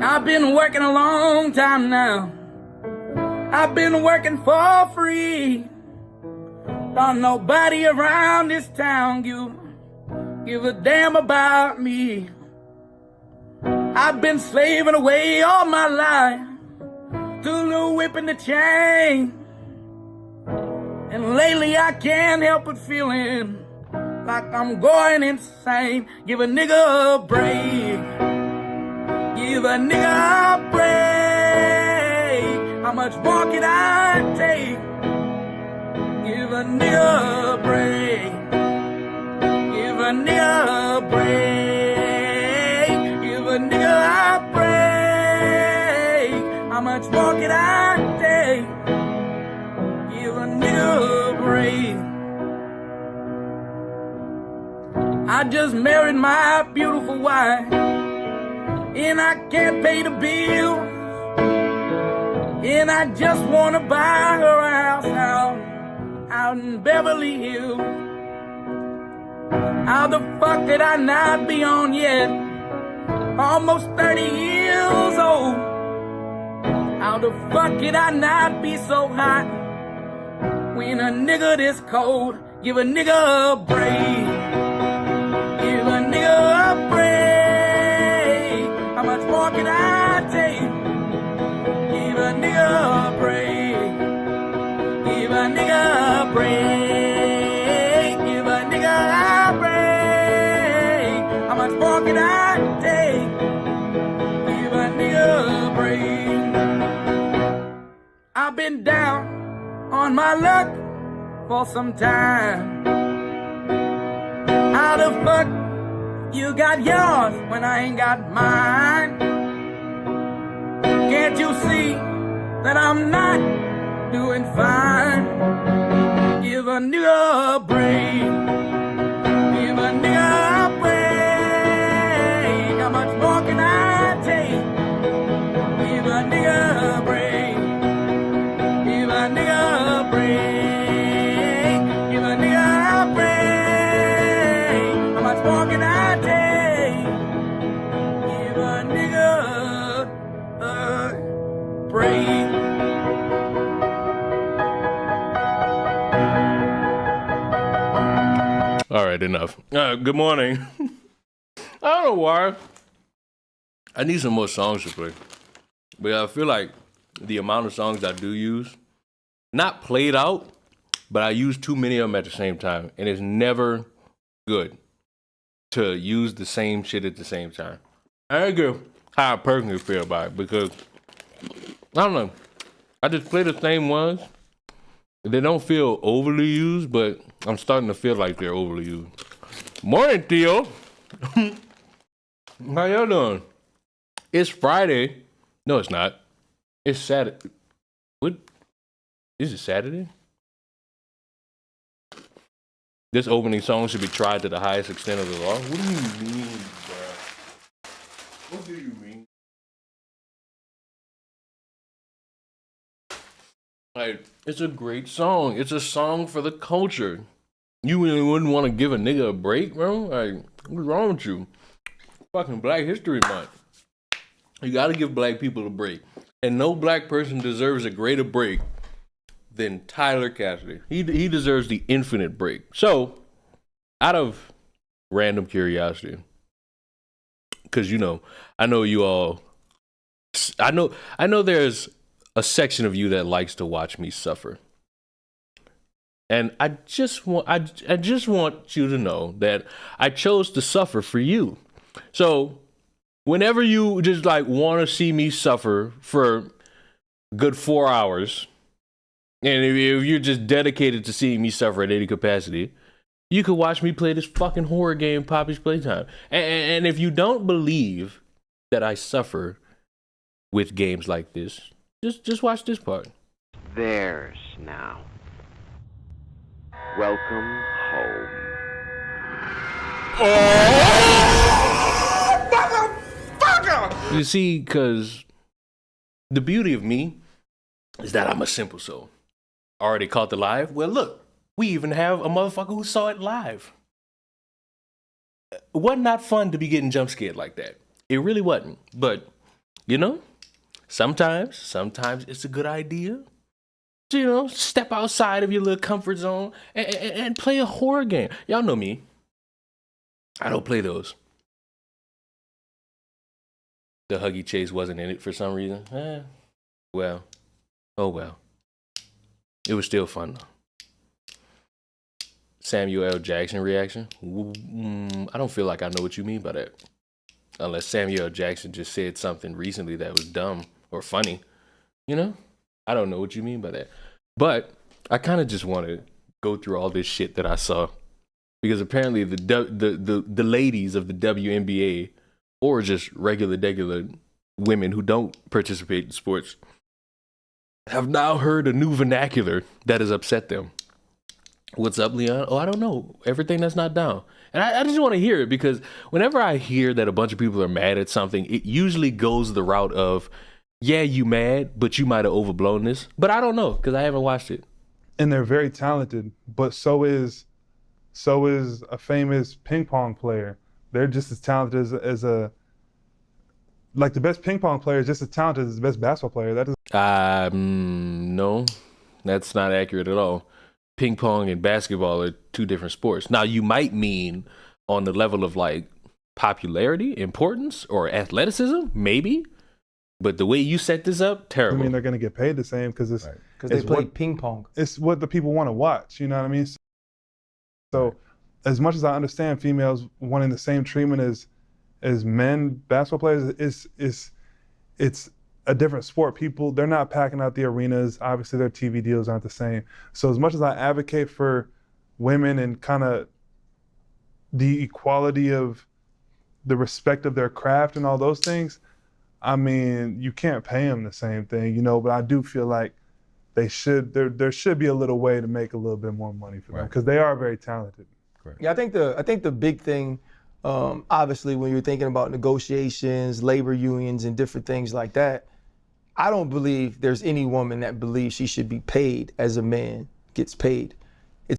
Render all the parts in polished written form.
I've been working a long time now. I've been working for free. Don't nobody around this town give a damn about me. I've been slaving away all my life to the whip and the chain. And lately I can't help but feeling like I'm going insane. Give a nigga a break. Give a nigga a break. How much more can I take? Give a nigga a break. Give a nigga a break. Give a nigga a break. How much more can I take? Give a nigga a break. I just married my beautiful wife, and I can't pay the bills, and I just wanna buy her a house out in Beverly Hills. How the fuck did I not be on yet? Almost 30 years old. How the fuck did I not be so hot when a nigga this cold? Give a nigga a break. Give a nigga a break. How much more can I take? Give a nigga a break. Give a nigga a break. Give a nigga a break. How much more can I take? Give a nigga a break. I've been down on my luck for some time. How the fuck you got yours when I ain't got mine? Can't you see that I'm not doing fine? Give a nigga a break. Give a nigga a break. How much more can I take? Give a nigga a break. Give a nigga a break. Give a nigga a break. How much more can I take? Give a nigga a break. All right, enough. Good morning. I don't know why. I need some more songs to play. But I feel like the amount of songs I do use, not played out, but I use too many of them at the same time. And it's never good to use the same shit at the same time. I don't know how I personally feel about it because, I don't know. I just play the same ones. They don't feel overly used, but I'm starting to feel like they're overly used. Morning, Theo. How y'all doing? It's Friday. No, it's not. It's Saturday. What? Is it Saturday? This opening song should be tried to the highest extent of the law. What do you mean, bro? What do you mean? Like, it's a great song. It's a song for the culture. You really wouldn't want to give a nigga a break, bro? Like, what's wrong with you? Fucking Black History Month. You gotta give black people a break. And no black person deserves a greater break than Tyler Cassidy. He deserves the infinite break. So, out of random curiosity, because I know you all. I know there's a section of you that likes to watch me suffer, and I just want you to know that I chose to suffer for you. So, whenever you just like want to see me suffer for good 4 hours. And if you're just dedicated to seeing me suffer at any capacity, you could watch me play this fucking horror game, Poppy's Playtime. And if you don't believe that I suffer with games like this, just watch this part. Theirs now. Welcome home. Oh, motherfucker! You see, because the beauty of me is that I'm a simple soul. Already caught the live? Well, look, we even have a motherfucker who saw it live. It wasn't not fun to be getting jump scared like that. It really wasn't. But You know, sometimes it's a good idea to, you know, step outside of your little comfort zone and play a horror game. Y'all know me. I don't play those. The Huggy Chase wasn't in it for some reason. Well, oh well. It was still fun though. Samuel L. Jackson reaction. I don't feel like I know what you mean by that. Unless Samuel L. Jackson just said something recently that was dumb or funny. You know? I don't know what you mean by that. But I kind of just want to go through all this shit that I saw. Because apparently the ladies of the WNBA, or just regular women who don't participate in sports, have now heard a new vernacular that has upset them. What's up, Leon? Oh, I don't know. Everything that's not down. And I just want to hear it, because whenever I hear that a bunch of people are mad at something, it usually goes the route of, yeah, you mad, but you might have overblown this. But I don't know, because I haven't watched it. And they're very talented, but so is a famous ping pong player. They're just as talented as a, like, the best ping pong player is just as talented as the best basketball player. That is no, that's not accurate at all. Ping pong and basketball are two different sports. Now, you might mean on the level of like popularity, importance, or athleticism, maybe. But the way you set this up, terrible. I mean, they're going to get paid the same because it's because they play ping pong. It's what the people want to watch. You know what I mean? So, as much as I understand females wanting the same treatment as men basketball players, it's a different sport. People, they're not packing out the arenas. Obviously, their TV deals aren't the same. So as much as I advocate for women and kind of the equality of the respect of their craft and all those things, I mean, you can't pay them the same thing, you know, but I do feel like there should be a little way to make a little bit more money for them, because they are very talented. Correct. Yeah, I think the big thing, obviously, when you're thinking about negotiations, labor unions, and different things like that, I don't believe there's any woman that believes she should be paid as a man gets paid.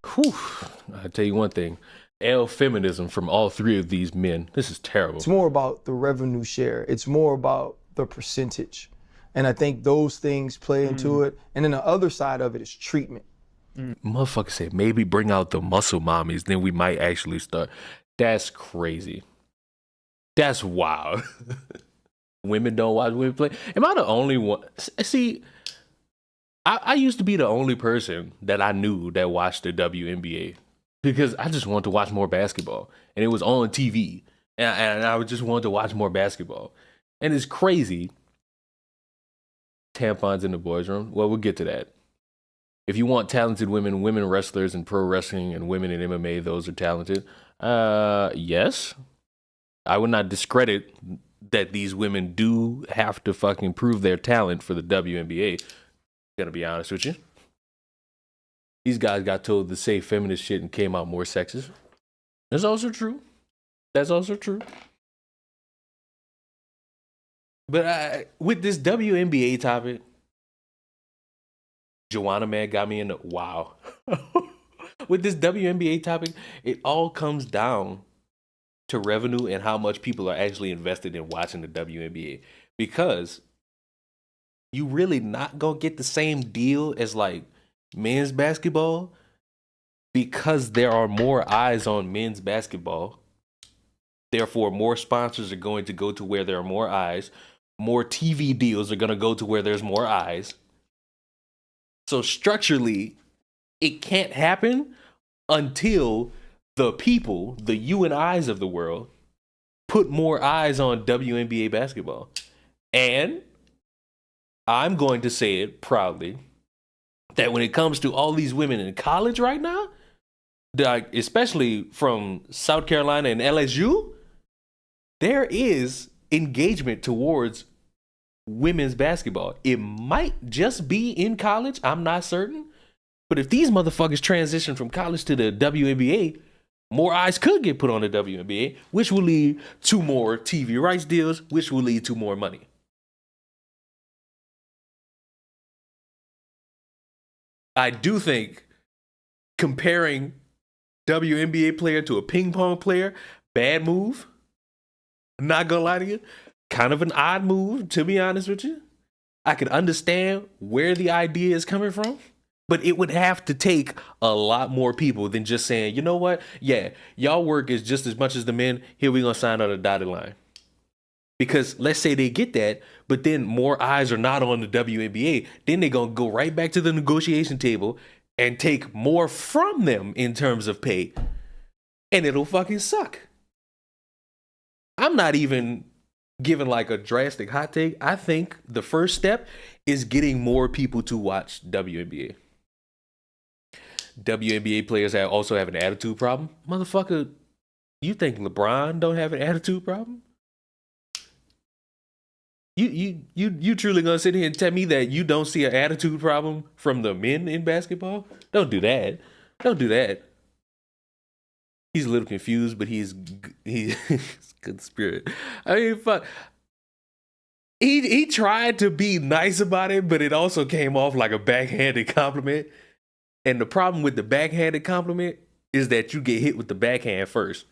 I'll tell you one thing. L feminism from all three of these men. This is terrible. It's more about the revenue share. It's more about the percentage. And I think those things play into it. And then the other side of it is treatment. Motherfucker said, maybe bring out the muscle mommies, then we might actually start. That's crazy. That's wild. Women don't watch women play. Am I the only one? See, I used to be the only person that I knew that watched the WNBA, because I just wanted to watch more basketball, and it was on TV, and I just wanted to watch more basketball. And it's crazy. Tampons in the boys' room. Well, we'll get to that. If you want talented women wrestlers in pro wrestling and women in MMA, those are talented. Yes. I would not discredit that these women do have to fucking prove their talent for the WNBA. Gonna be honest with you. These guys got told to say feminist shit and came out more sexist. That's also true. But with this WNBA topic, Joanna Man got me in the wow. With this WNBA topic, it all comes down to revenue and how much people are actually invested in watching the WNBA. Because you really not gonna get the same deal as like men's basketball, because there are more eyes on men's basketball. Therefore, more sponsors are going to go to where there are more eyes. More TV deals are going to go to where there's more eyes. So structurally, it can't happen until the people, the you and I's of the world, put more eyes on WNBA basketball. And I'm going to say it proudly that when it comes to all these women in college right now, like especially from South Carolina and LSU, there is engagement towards women's basketball. It might just be in college, I'm not certain. But if these motherfuckers transition from college to the WNBA, more eyes could get put on the WNBA, which will lead to more TV rights deals, which will lead to more money. I do think comparing WNBA player to a ping pong player, bad move. I'm not gonna lie to you. kind of an odd move, to be honest with you. I can understand where the idea is coming from, but it would have to take a lot more people than just saying, you know what? Yeah, y'all work is just as much as the men. Here we gonna sign on a dotted line. Because let's say they get that, but then more eyes are not on the WNBA. Then they're gonna go right back to the negotiation table and take more from them in terms of pay. And it'll fucking suck. I'm not even giving like a drastic hot take. I think the first step is getting more people to watch WNBA. WNBA players also have an attitude problem. Motherfucker, you think LeBron don't have an attitude problem? You truly gonna sit here and tell me that you don't see an attitude problem from the men in basketball? Don't do that. Don't do that. He's a little confused, but he's good spirit. I mean, fuck. He tried to be nice about it, but it also came off like a backhanded compliment. And the problem with the backhanded compliment is that you get hit with the backhand first.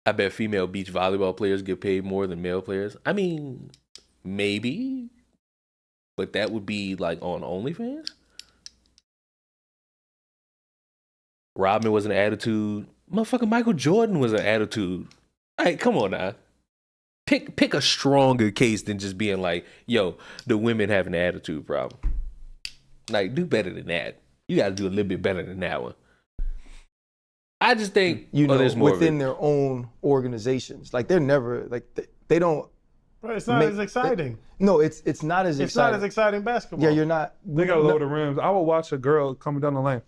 I bet female beach volleyball players get paid more than male players. I mean, maybe, but that would be like on OnlyFans. Rodman was an attitude. Motherfucker, Michael Jordan was an attitude. Hey, come on now. Pick a stronger case than just being like, yo, the women have an attitude problem. Like, do better than that. You got to do a little bit better than that one. I just think, there's more within their own organizations. Like, they're never, like, they don't. But it's not as exciting. No, it's not as exciting. It's not as exciting basketball. Yeah, you're not. They got to lower the rims. I would watch a girl coming down the lane.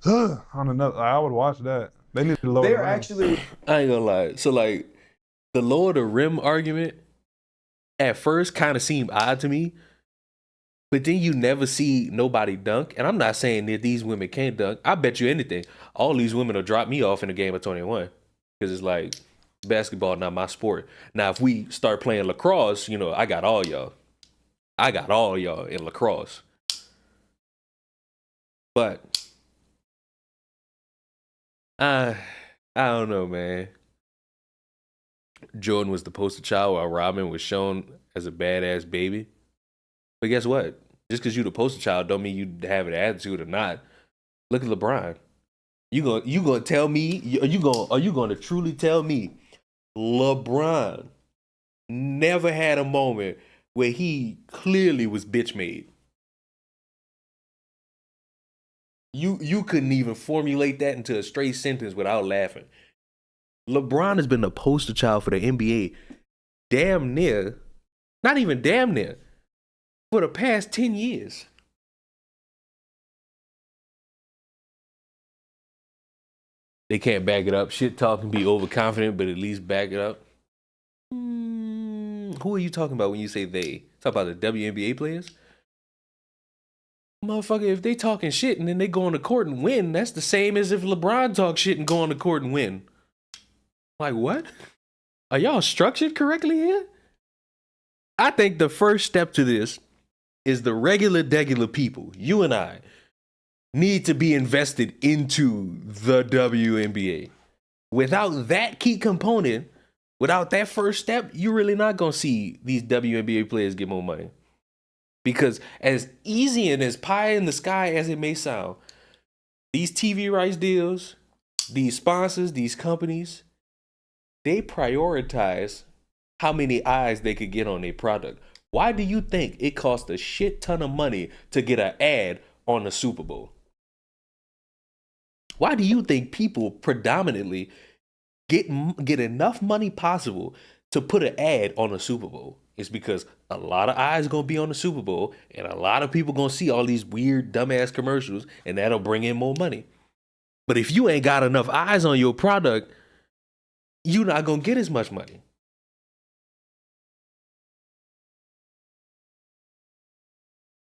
On another, I would watch that. They need to lower the rims. Actually. I ain't gonna lie. So, like, the lower the rim argument at first kind of seemed odd to me, but then you never see nobody dunk. And I'm not saying that these women can't dunk. I bet you anything, all these women will drop me off in a game of 21 because it's like basketball not my sport. Now, if we start playing lacrosse, you know, I got all y'all. I got all y'all in lacrosse. But I don't know, man. Jordan was the poster child while Rodman was shown as a badass baby. But guess what? Just because you the poster child don't mean you have an attitude or not. Look at LeBron. You gonna tell me? Are you gonna truly tell me LeBron never had a moment where he clearly was bitch made? You couldn't even formulate that into a straight sentence without laughing. LeBron has been the poster child for the NBA damn near, not even damn near, for the past 10 years. They can't back it up. Shit talk can be overconfident, but at least back it up. Who are you talking about when you say they? Talk about the WNBA players? Motherfucker, if they talking shit and then they go on the court and win, that's the same as if LeBron talks shit and go on the court and win. Like, what? Are y'all structured correctly here? I think the first step to this is the regular, degular people, you and I, need to be invested into the WNBA. Without that key component, without that first step, you're really not going to see these WNBA players get more money. Because as easy and as pie in the sky as it may sound, these TV rights deals, these sponsors, these companies, they prioritize how many eyes they could get on their product. Why do you think it costs a shit ton of money to get an ad on the Super Bowl? Why do you think people predominantly get enough money possible to put an ad on the Super Bowl? It's because a lot of eyes going to be on the Super Bowl and a lot of people going to see all these weird, dumbass commercials, and that'll bring in more money. But if you ain't got enough eyes on your product, you're not going to get as much money.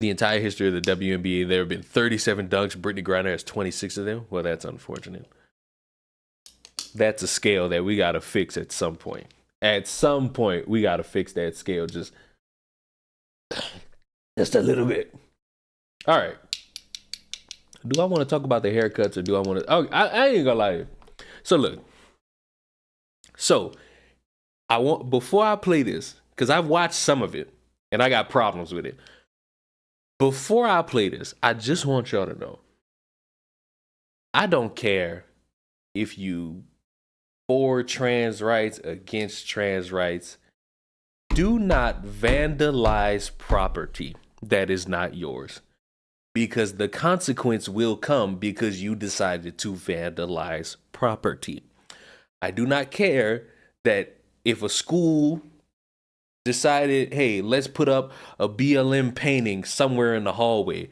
The entire history of the WNBA, there have been 37 dunks. Brittany Griner has 26 of them. Well, that's unfortunate. That's a scale that we got to fix at some point. At some point, we got to fix that scale just a little bit. All right. Do I want to talk about the haircuts or do I want to? Oh, I ain't going to lie. So, look. So before I play this, because I've watched some of it and I got problems with it. Before I play this, I just want y'all to know, I don't care if you for trans rights, against trans rights. Do not vandalize property that is not yours, because the consequence will come because you decided to vandalize property. I do not care that if a school decided, hey, let's put up a BLM painting somewhere in the hallway.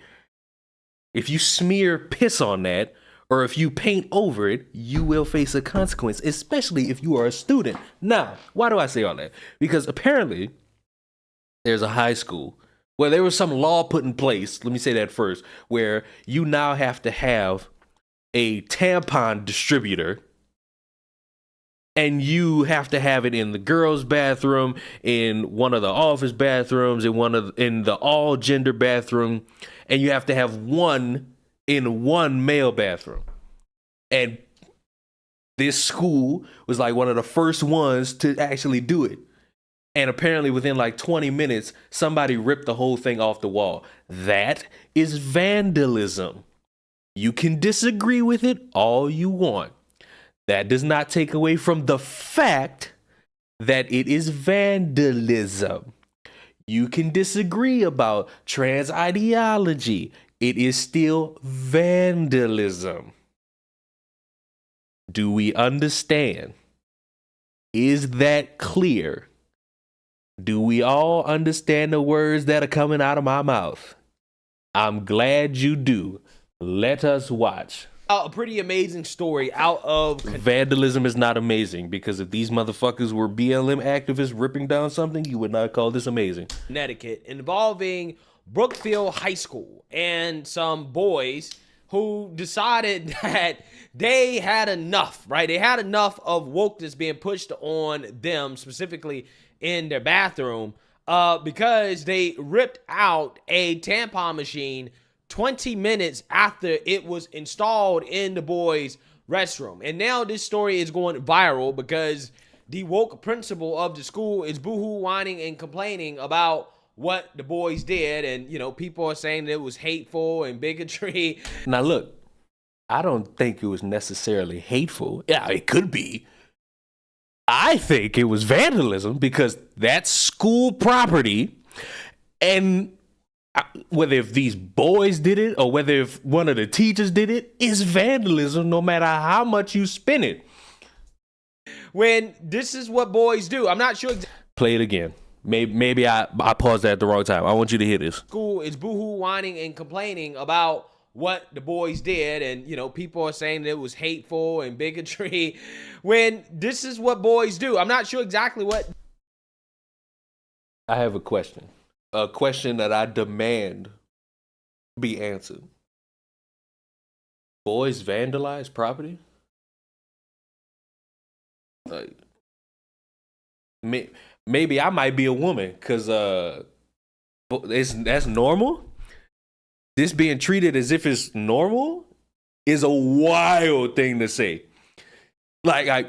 If you smear piss on that, or if you paint over it, you will face a consequence, especially if you are a student. Now, why do I say all that? Because apparently there's a high school where there was some law put in place, let me say that first, where you now have to have a tampon distributor, and you have to have it in the girls' bathroom, in one of the office bathrooms, in the all gender bathroom, and you have to have one in one male bathroom. And this school was like one of the first ones to actually do it. And apparently within like 20 minutes, somebody ripped the whole thing off the wall. That is vandalism. You can disagree with it all you want. That does not take away from the fact that it is vandalism. You can disagree about trans ideology. It is still vandalism. Do we understand? Is that clear? Do we all understand the words that are coming out of my mouth? I'm glad you do. Let us watch. A pretty amazing story out of Vandalism is not amazing, because if these motherfuckers were BLM activists ripping down something, you would not call this amazing. Connecticut involving Brookfield High School and some boys who decided that they had enough, right? They had enough of wokeness being pushed on them, specifically in their bathroom, because they ripped out a tampon machine 20 minutes after it was installed in the boys' restroom. And now this story is going viral because the woke principal of the school is boohoo whining and complaining about what the boys did. And, you know, people are saying that it was hateful and bigotry. Now, look, I don't think it was necessarily hateful. Yeah, it could be. I think it was vandalism because that's school property. And whether if these boys did it or whether if one of the teachers did it, is vandalism no matter how much you spin it. When this is what boys do. I'm not sure. Play it again. Maybe I paused that at the wrong time. I want you to hear this. School is boohoo whining and complaining about what the boys did. And, you know, people are saying that it was hateful and bigotry when this is what boys do. I'm not sure exactly what. I have a question. A question that I demand be answered. Boys vandalize property? Like, maybe I might be a woman because that's normal. This being treated as if it's normal is a wild thing to say. Like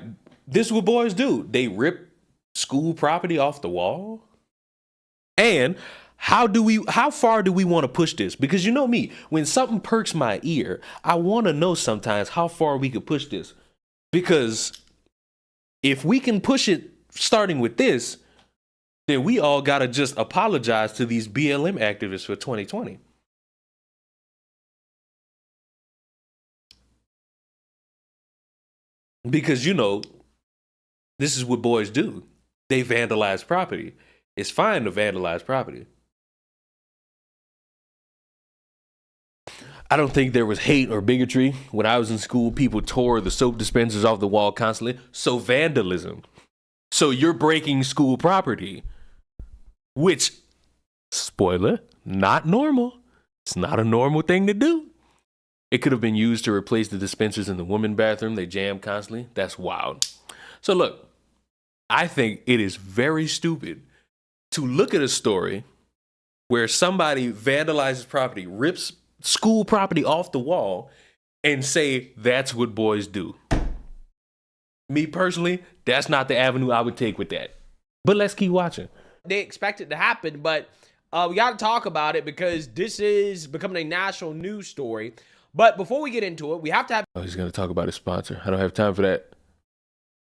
this is what boys do. They rip school property off the wall. And how far do we want to push this? Because you know me, when something perks my ear, I want to know sometimes how far we could push this. Because if we can push it starting with this, then we all got to just apologize to these BLM activists for 2020. Because, you know, this is what boys do. They vandalize property. It's fine to vandalize property. I don't think there was hate or bigotry. When I was in school, people tore the soap dispensers off the wall constantly. So vandalism. So you're breaking school property. Which, spoiler, not normal. It's not a normal thing to do. It could have been used to replace the dispensers in the women's bathroom. They jam constantly. That's wild. So look, I think it is very stupid to look at a story where somebody vandalizes property, rips school property off the wall, and say that's what boys do. Me personally, that's not the avenue I would take with that. But let's keep watching. They expect it to happen, but we got to talk about it because this is becoming a national news story. But before we get into it, we have to have. Oh, he's going to talk about his sponsor. I don't have time for that.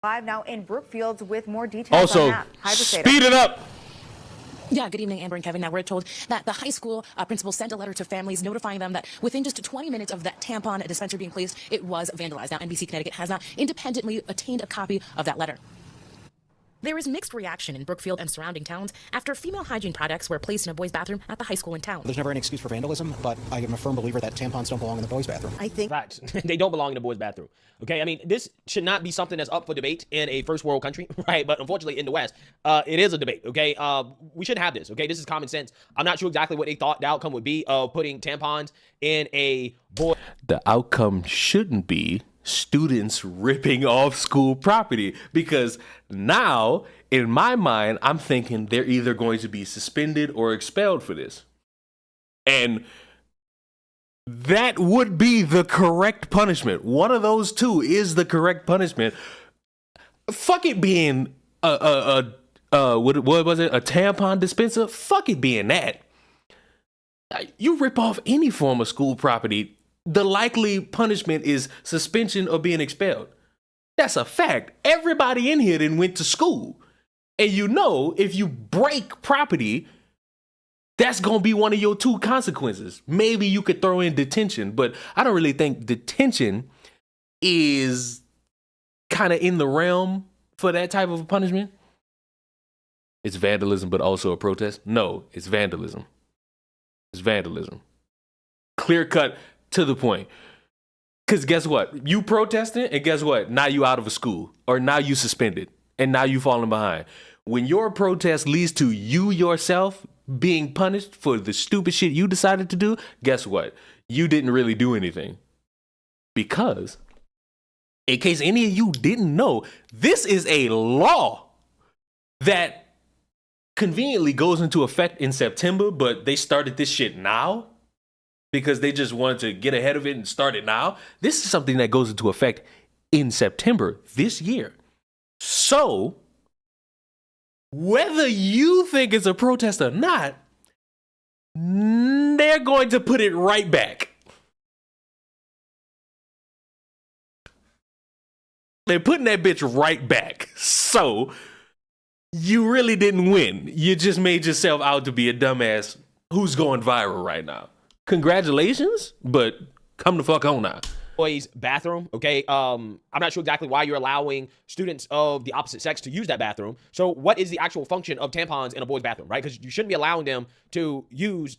Live now in Brookfield with more details on Also, that. Hi, Briseida. speed it up. Yeah, good evening, Amber and Kevin. Now, we're told that the high school principal sent a letter to families notifying them that within just 20 minutes of that tampon dispenser being placed, it was vandalized. Now, NBC Connecticut has not independently obtained a copy of that letter. There is mixed reaction in Brookfield and surrounding towns after female hygiene products were placed in a boys' bathroom at the high school in town. There's never any excuse for vandalism, but I am a firm believer that tampons don't belong in the boys' bathroom. I think Facts. They don't belong in the boys' bathroom. Okay, I mean, this should not be something that's up for debate in a first world country, right? But unfortunately, in the West, it is a debate. Okay, we shouldn't have this. Okay, this is common sense. I'm not sure exactly what they thought the outcome would be of putting tampons in a boy. The outcome shouldn't be students ripping off school property, because now in my mind I'm thinking they're either going to be suspended or expelled for this, and that would be the correct punishment. One of those two is the correct punishment. Fuck it being what was it, a tampon dispenser? Fuck it being that. You rip off any form of school property, the likely punishment is suspension or being expelled. That's a fact. Everybody in here then went to school. And you know, if you break property, that's going to be one of your two consequences. Maybe you could throw in detention, but I don't really think detention is kind of in the realm for that type of a punishment. It's vandalism, but also a protest. No, it's vandalism. It's vandalism. Clear cut. To the point. Because guess what? You protesting, and guess what? Now you out of a school, or now you suspended, and now you falling behind. When your protest leads to you yourself being punished for the stupid shit you decided to do, guess what? You didn't really do anything. Because, in case any of you didn't know, this is a law that conveniently goes into effect in September, but they started this shit now because they just wanted to get ahead of it and start it now. This is something that goes into effect in September this year. So, whether you think it's a protest or not, they're going to put it right back. They're putting that bitch right back. So, you really didn't win. You just made yourself out to be a dumbass who's going viral right now. Congratulations, but come the fuck on now. Boys' bathroom, okay? I'm not sure exactly why you're allowing students of the opposite sex to use that bathroom. So what is the actual function of tampons in a boys' bathroom, right? Because you shouldn't be allowing them to use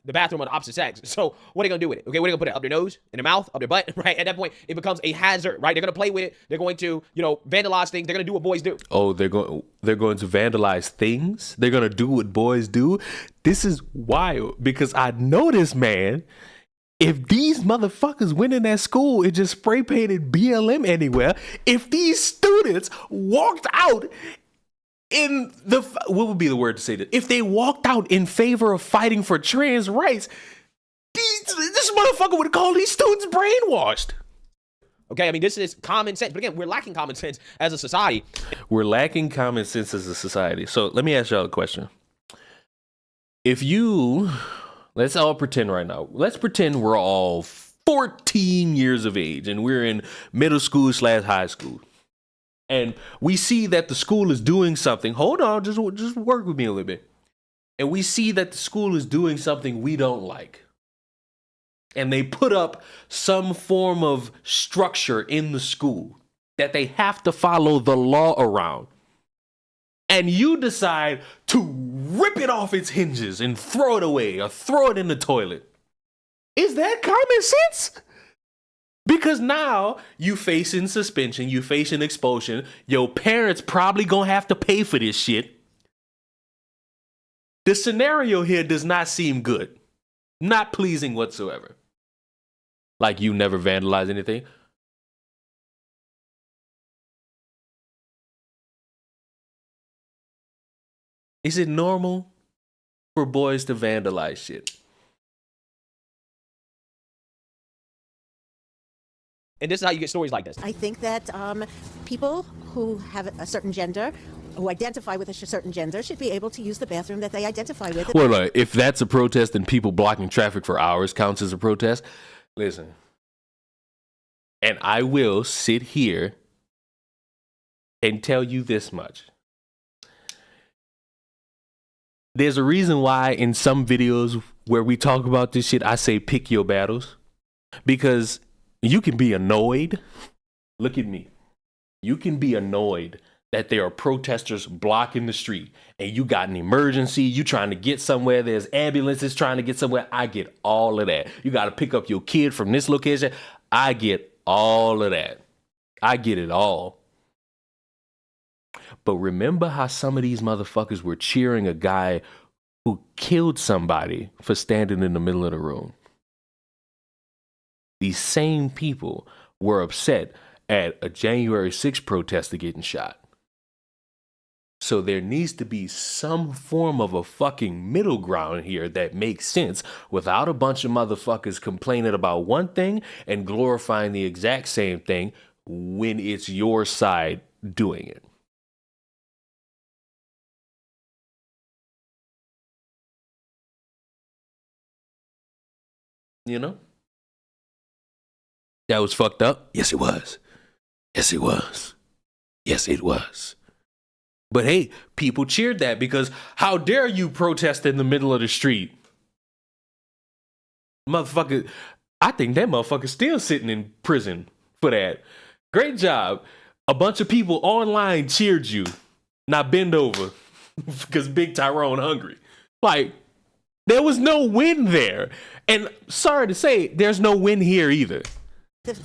the bathroom of the opposite sex. So what are they gonna do with it? Okay, what are they gonna put it up their nose, in their mouth, up their butt, right? At that point, it becomes a hazard, right? They're gonna play with it. They're going to, vandalize things. They're gonna do what boys do. Oh, they're going to vandalize things? They're gonna do what boys do? This is wild, because I know this, man. If these motherfuckers went in that school and just spray painted BLM anywhere, if these students walked out in the, what would be the word to say that? If they walked out in favor of fighting for trans rights, this motherfucker would call these students brainwashed. Okay, I mean, this is common sense. But again, we're lacking common sense as a society. We're lacking common sense as a society. So let me ask y'all a question. Let's all pretend right now. Let's pretend we're all 14 years of age and we're in middle school / high school. And we see that the school is doing something. Hold on, just work with me a little bit. And we see that the school is doing something we don't like. And they put up some form of structure in the school that they have to follow the law around. And you decide to rip it off its hinges and throw it away or throw it in the toilet. Is that common sense? Because now you facing suspension, you facing expulsion. Your parents probably gonna have to pay for this shit. The scenario here does not seem good. Not pleasing whatsoever. Like you never vandalize anything. Is it normal for boys to vandalize shit? And this is how you get stories like this. I think that people who have a certain gender, who identify with a certain gender, should be able to use the bathroom that they identify with. Well, if that's a protest and people blocking traffic for hours counts as a protest, listen. And I will sit here and tell you this much. There's a reason why in some videos where we talk about this shit, I say pick your battles. Because you can be annoyed. Look at me. You can be annoyed that there are protesters blocking the street and you got an emergency, you trying to get somewhere, there's ambulances trying to get somewhere. I get all of that. You got to pick up your kid from this location. I get all of that. I get it all. But remember how some of these motherfuckers were cheering a guy who killed somebody for standing in the middle of the room? These same people were upset at a January 6th protester getting shot. So there needs to be some form of a fucking middle ground here that makes sense without a bunch of motherfuckers complaining about one thing and glorifying the exact same thing when it's your side doing it. You know? That was fucked up? Yes, it was. Yes, it was. Yes, it was. But hey, people cheered that because how dare you protest in the middle of the street? Motherfucker, I think that motherfucker's still sitting in prison for that. Great job. A bunch of people online cheered you. Now bend over because Big Tyrone hungry. Like, there was no win there. And sorry to say, there's no win here either.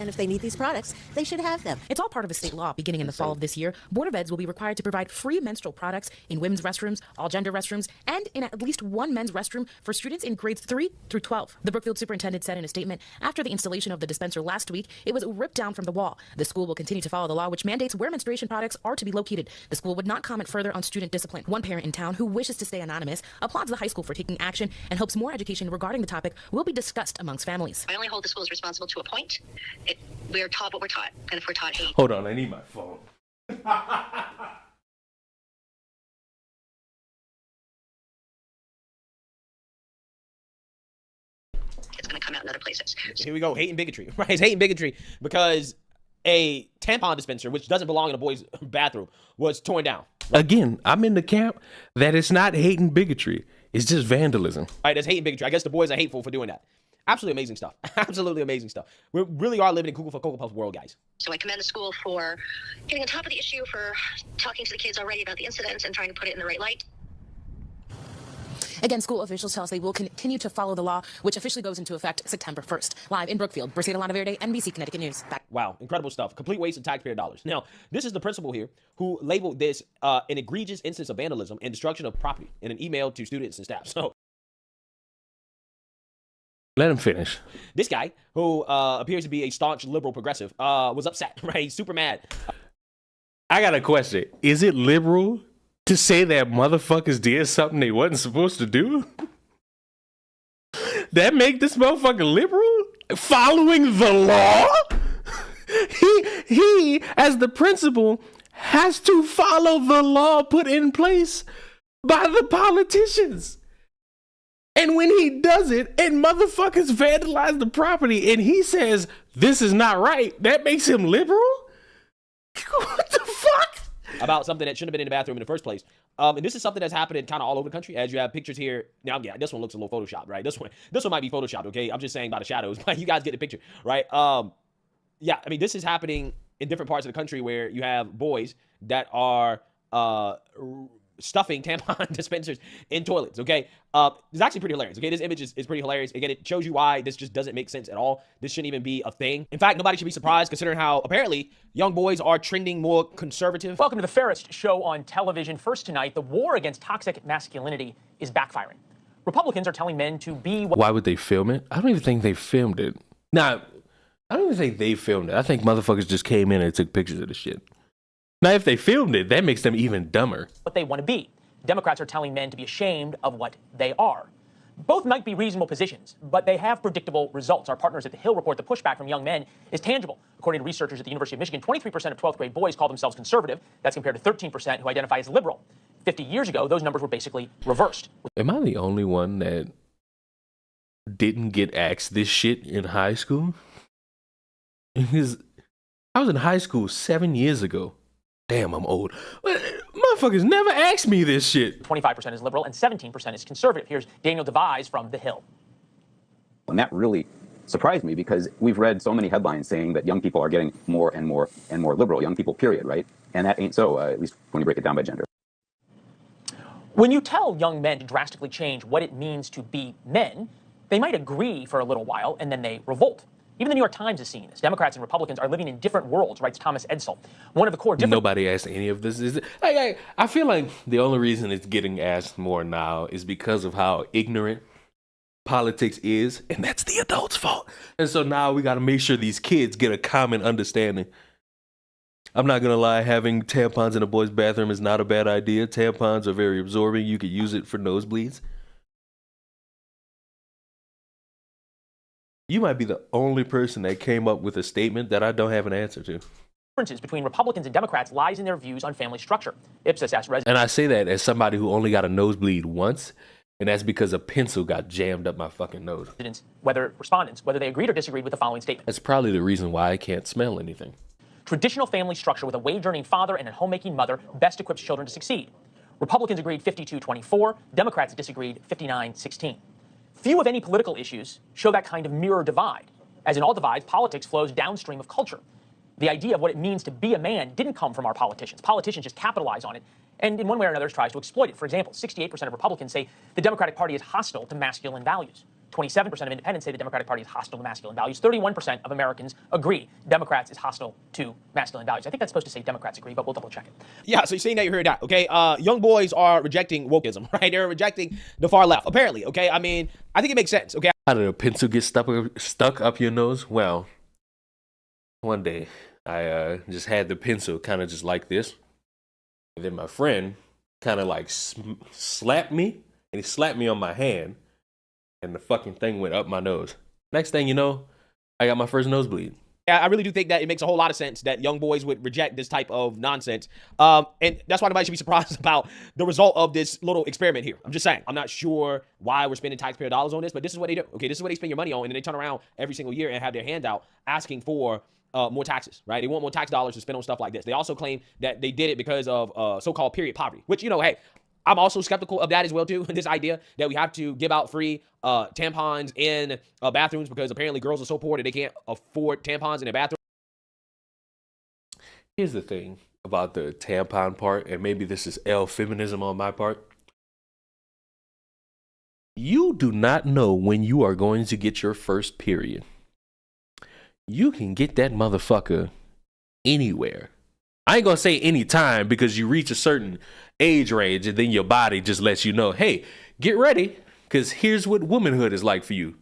And if they need these products, they should have them. It's all part of a state law. Beginning in the fall of this year, Board of Eds will be required to provide free menstrual products in women's restrooms, all gender restrooms, and in at least one men's restroom for students in grades 3 through 12. The Brookfield superintendent said in a statement, after the installation of the dispenser last week, it was ripped down from the wall. The school will continue to follow the law, which mandates where menstruation products are to be located. The school would not comment further on student discipline. One parent in town, who wishes to stay anonymous, applauds the high school for taking action and hopes more education regarding the topic will be discussed amongst families. I only hold the schools responsible to a point. We're taught what we're taught, and if we're taught hate. Hold on, I need my phone. It's going to come out in other places. Here we go, hate and bigotry, right? It's hate and bigotry because a tampon dispenser, which doesn't belong in a boy's bathroom, was torn down. Again, I'm in the camp that it's not hate and bigotry. It's just vandalism. All right, that's hate and bigotry. I guess the boys are hateful for doing that. Absolutely amazing stuff. Absolutely amazing stuff. We really are living in Cuckoo for Cocoa Puffs world, guys. So I commend the school for getting on top of the issue, for talking to the kids already about the incidents and trying to put it in the right light. Again, school officials tell us they will continue to follow the law, which officially goes into effect September 1st. Live in Brookfield, Briseida Lanaverde, NBC Connecticut News. Back. Wow, incredible stuff. Complete waste of taxpayer dollars. Now, this is the principal here who labeled this an egregious instance of vandalism and destruction of property in an email to students and staff. So, let him finish. This guy, who appears to be a staunch liberal progressive, was upset, right? He's super mad. I got a question. Is it liberal to say that motherfuckers did something they wasn't supposed to do? That make this motherfucker liberal? Following the law? He, as the principal, has to follow the law put in place by the politicians. And when he does it and motherfuckers vandalize the property and he says, this is not right, that makes him liberal? What the fuck? About something that shouldn't have been in the bathroom in the first place. And this is something that's happening kind of all over the country. As you have pictures here. Now, yeah, this one looks a little Photoshopped, right? This one might be Photoshopped, okay? I'm just saying by the shadows, but you guys get the picture, right? Yeah, I mean, this is happening in different parts of the country where you have boys that are stuffing tampon dispensers in toilets, okay? It's actually pretty hilarious, okay? This image is pretty hilarious. Again, it shows you why this just doesn't make sense at all. This shouldn't even be a thing. In fact, nobody should be surprised considering how apparently young boys are trending more conservative. Welcome to the fairest show on television. First tonight, the war against toxic masculinity is backfiring. Republicans are telling men to be... Why would they film it? I don't even think they filmed it. Now, I don't even think they filmed it. I think motherfuckers just came in and took pictures of the shit. Now, if they filmed it, that makes them even dumber. What they want to be. Democrats are telling men to be ashamed of what they are. Both might be reasonable positions, but they have predictable results. Our partners at The Hill report the pushback from young men is tangible. According to researchers at the University of Michigan, 23% of 12th grade boys call themselves conservative. That's compared to 13% who identify as liberal. 50 years ago, those numbers were basically reversed. Am I the only one that didn't get asked this shit in high school? Because I was in high school 7 years ago. Damn, I'm old. Motherfuckers never asked me this shit. 25% is liberal and 17% is conservative. Here's Daniel Devise from The Hill. And that really surprised me because we've read so many headlines saying that young people are getting more and more and more liberal, young people, period, right? And that ain't so, at least when you break it down by gender. When you tell young men to drastically change what it means to be men, they might agree for a little while and then they revolt. Even the New York Times is seeing this. Democrats and Republicans are living in different worlds, writes Thomas Edsel. One of the core differences. Nobody asked any of this. I feel like the only reason it's getting asked more now is because of how ignorant politics is, and that's the adults' fault. And so now we got to make sure these kids get a common understanding. I'm not going to lie, having tampons in a boy's bathroom is not a bad idea. Tampons are very absorbing. You could use it for nosebleeds. You might be the only person that came up with a statement that I don't have an answer to. Differences between Republicans and Democrats lies in their views on family structure. Ipsos asked residents. And I say that as somebody who only got a nosebleed once, and that's because a pencil got jammed up my fucking nose. Whether they agreed or disagreed with the following statement. That's probably the reason why I can't smell anything. Traditional family structure with a wage-earning father and a homemaking mother best equips children to succeed. Republicans agreed 52-24. Democrats disagreed 59-16. Few of any political issues show that kind of mirror divide. As in all divides, politics flows downstream of culture. The idea of what it means to be a man didn't come from our politicians. Politicians just capitalize on it, and in one way or another tries to exploit it. For example, 68% of Republicans say the Democratic Party is hostile to masculine values. 27% of independents say the Democratic Party is hostile to masculine values. 31% of Americans agree Democrats is hostile to masculine values. I think that's supposed to say Democrats agree, but we'll double check it. Yeah, so you're saying that you heard that, okay? Young boys are rejecting wokeism, right? They're rejecting the far left, apparently, okay? I mean, I think it makes sense, okay? How did a pencil get stuck up your nose? Well, one day I just had the pencil kind of just like this. And then my friend kind of like slapped me, and he slapped me on my hand. And the fucking thing went up my nose. Next thing you know, I got my first nosebleed. I really do think that it makes a whole lot of sense that young boys would reject this type of nonsense. And that's why nobody should be surprised about the result of this little experiment here. I'm just saying. I'm not sure why we're spending taxpayer dollars on this, but this is what they do. Okay, this is what they spend your money on, and then they turn around every single year and have their hand out asking for more taxes, right? They want more tax dollars to spend on stuff like this. They also claim that they did it because of so-called period poverty, which, you know, hey, I'm also skeptical of that as well, too. This idea that we have to give out free tampons in bathrooms because apparently girls are so poor that they can't afford tampons in their bathroom. Here's the thing about the tampon part, and maybe this is L-feminism on my part. You do not know when you are going to get your first period. You can get that motherfucker anywhere. I ain't gonna say anytime because you reach a certain age range and then your body just lets you know, hey, get ready, because here's what womanhood is like for you.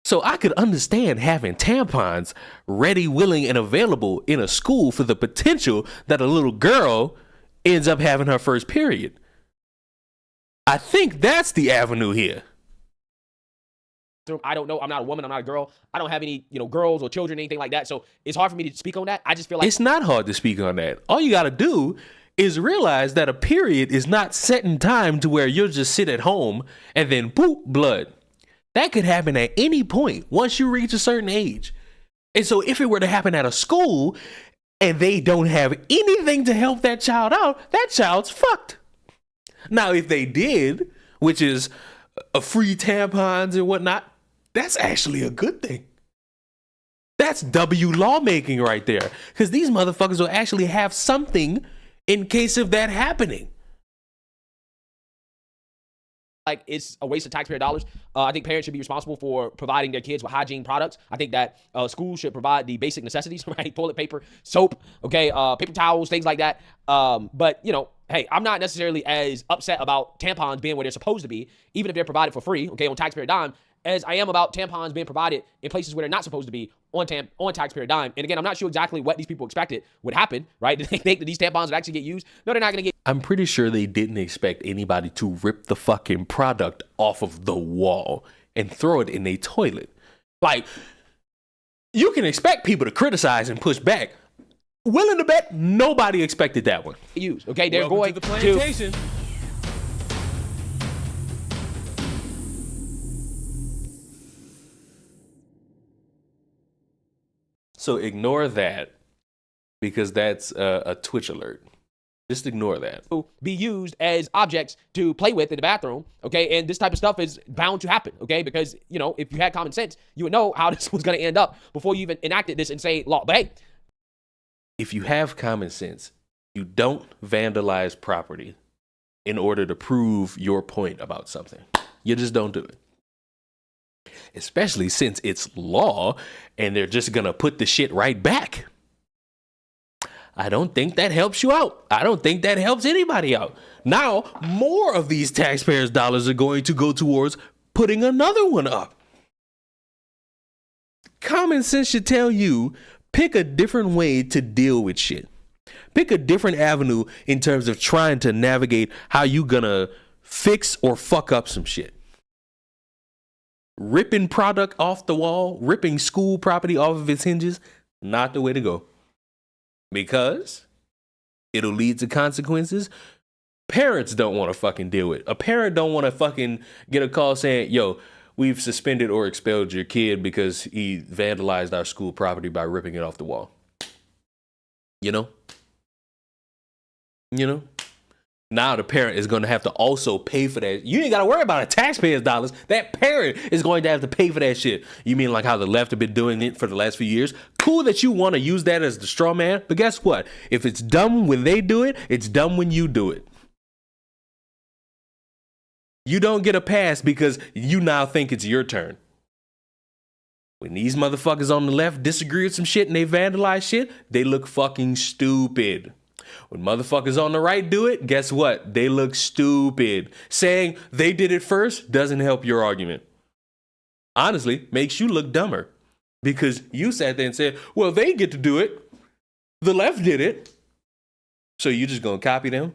So I could understand having tampons ready, willing, and available in a school for the potential that a little girl ends up having her first period. I think that's the avenue here. I don't know. I'm not a woman. I'm not a girl. I don't have any, girls or children, anything like that. So it's hard for me to speak on that. I just feel like it's not hard to speak on that. All you got to do is realize that a period is not set in time to where you'll just sit at home and then poop blood. That could happen at any point once you reach a certain age. And so if it were to happen at a school and they don't have anything to help that child out, that child's fucked. Now, if they did, which is a free tampons and whatnot, that's actually a good thing. That's W lawmaking right there. Because these motherfuckers will actually have something in case of that happening. Like, it's a waste of taxpayer dollars. I think parents should be responsible for providing their kids with hygiene products. I think that schools should provide the basic necessities, right? Toilet paper, soap, okay, paper towels, things like that. But, hey, I'm not necessarily as upset about tampons being where they're supposed to be, even if they're provided for free, okay, on taxpayer dime, as I am about tampons being provided in places where they're not supposed to be on taxpayer dime. And again, I'm not sure exactly what these people expected would happen, right? Did they think that these tampons would actually get used? No, they're not going to get. I'm pretty sure they didn't expect anybody to rip the fucking product off of the wall and throw it in a toilet. Like, you can expect people to criticize and push back. Willing to bet nobody expected that one. Okay, they're Welcome going to the plantation. So ignore that because that's a Twitch alert. Just ignore that. Be used as objects to play with in the bathroom, okay? And this type of stuff is bound to happen, okay? Because, you know, if you had common sense, you would know how this was going to end up before you even enacted this insane law. But hey, if you have common sense, you don't vandalize property in order to prove your point about something. You just don't do it. Especially since it's law and they're just going to put the shit right back. I don't think that helps you out. I don't think that helps anybody out. Now, more of these taxpayers' dollars are going to go towards putting another one up. Common sense should tell you, pick a different way to deal with shit. Pick a different avenue in terms of trying to navigate how you gonna fix or fuck up some shit. Ripping product off the wall, ripping school property off of its hinges, not the way to go. Because it'll lead to consequences parents don't want to fucking deal with. A parent don't want to fucking get a call saying, yo, we've suspended or expelled your kid because he vandalized our school property by ripping it off the wall. You know? Now the parent is going to have to also pay for that. You ain't got to worry about a taxpayer's dollars. That parent is going to have to pay for that shit. You mean like how the left have been doing it for the last few years? Cool that you want to use that as the straw man, but guess what? If it's dumb when they do it, it's dumb when you do it. You don't get a pass because you now think it's your turn. When these motherfuckers on the left disagree with some shit and they vandalize shit, they look fucking stupid. When motherfuckers on the right do it, guess what? They look stupid. Saying they did it first doesn't help your argument. Honestly, makes you look dumber. Because you sat there and said, well, they get to do it. The left did it. So you just gonna copy them?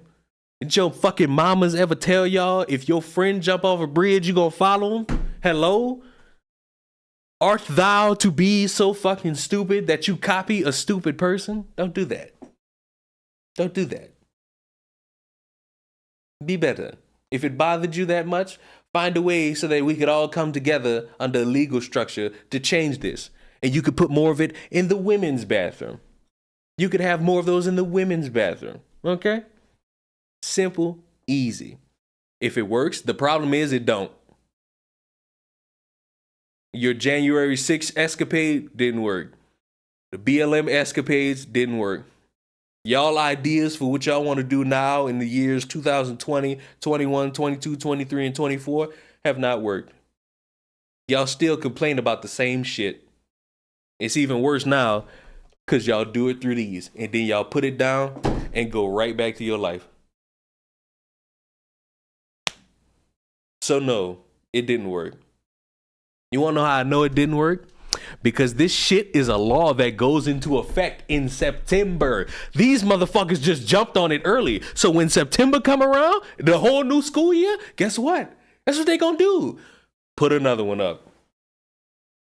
Did your fucking mamas ever tell y'all if your friend jump off a bridge, you gonna follow him? Hello? Art thou to be so fucking stupid that you copy a stupid person? Don't do that. Don't do that. Be better. If it bothered you that much, find a way so that we could all come together under a legal structure to change this. And you could put more of it in the women's bathroom. You could have more of those in the women's bathroom. Okay? Simple, easy. If it works, the problem is it don't. Your January 6th escapade didn't work. The BLM escapades didn't work. Y'all ideas for what y'all want to do now in the years 2020, 21, 22, 23, and 24 have not worked. Y'all still complain about the same shit. It's even worse now because y'all do it through these. And then y'all put it down and go right back to your life. So no, it didn't work. You want to know how I know it didn't work? Because this shit is a law that goes into effect in September. These motherfuckers just jumped on it early. So when September come around, the whole new school year, guess what? That's what they gonna do. Put another one up.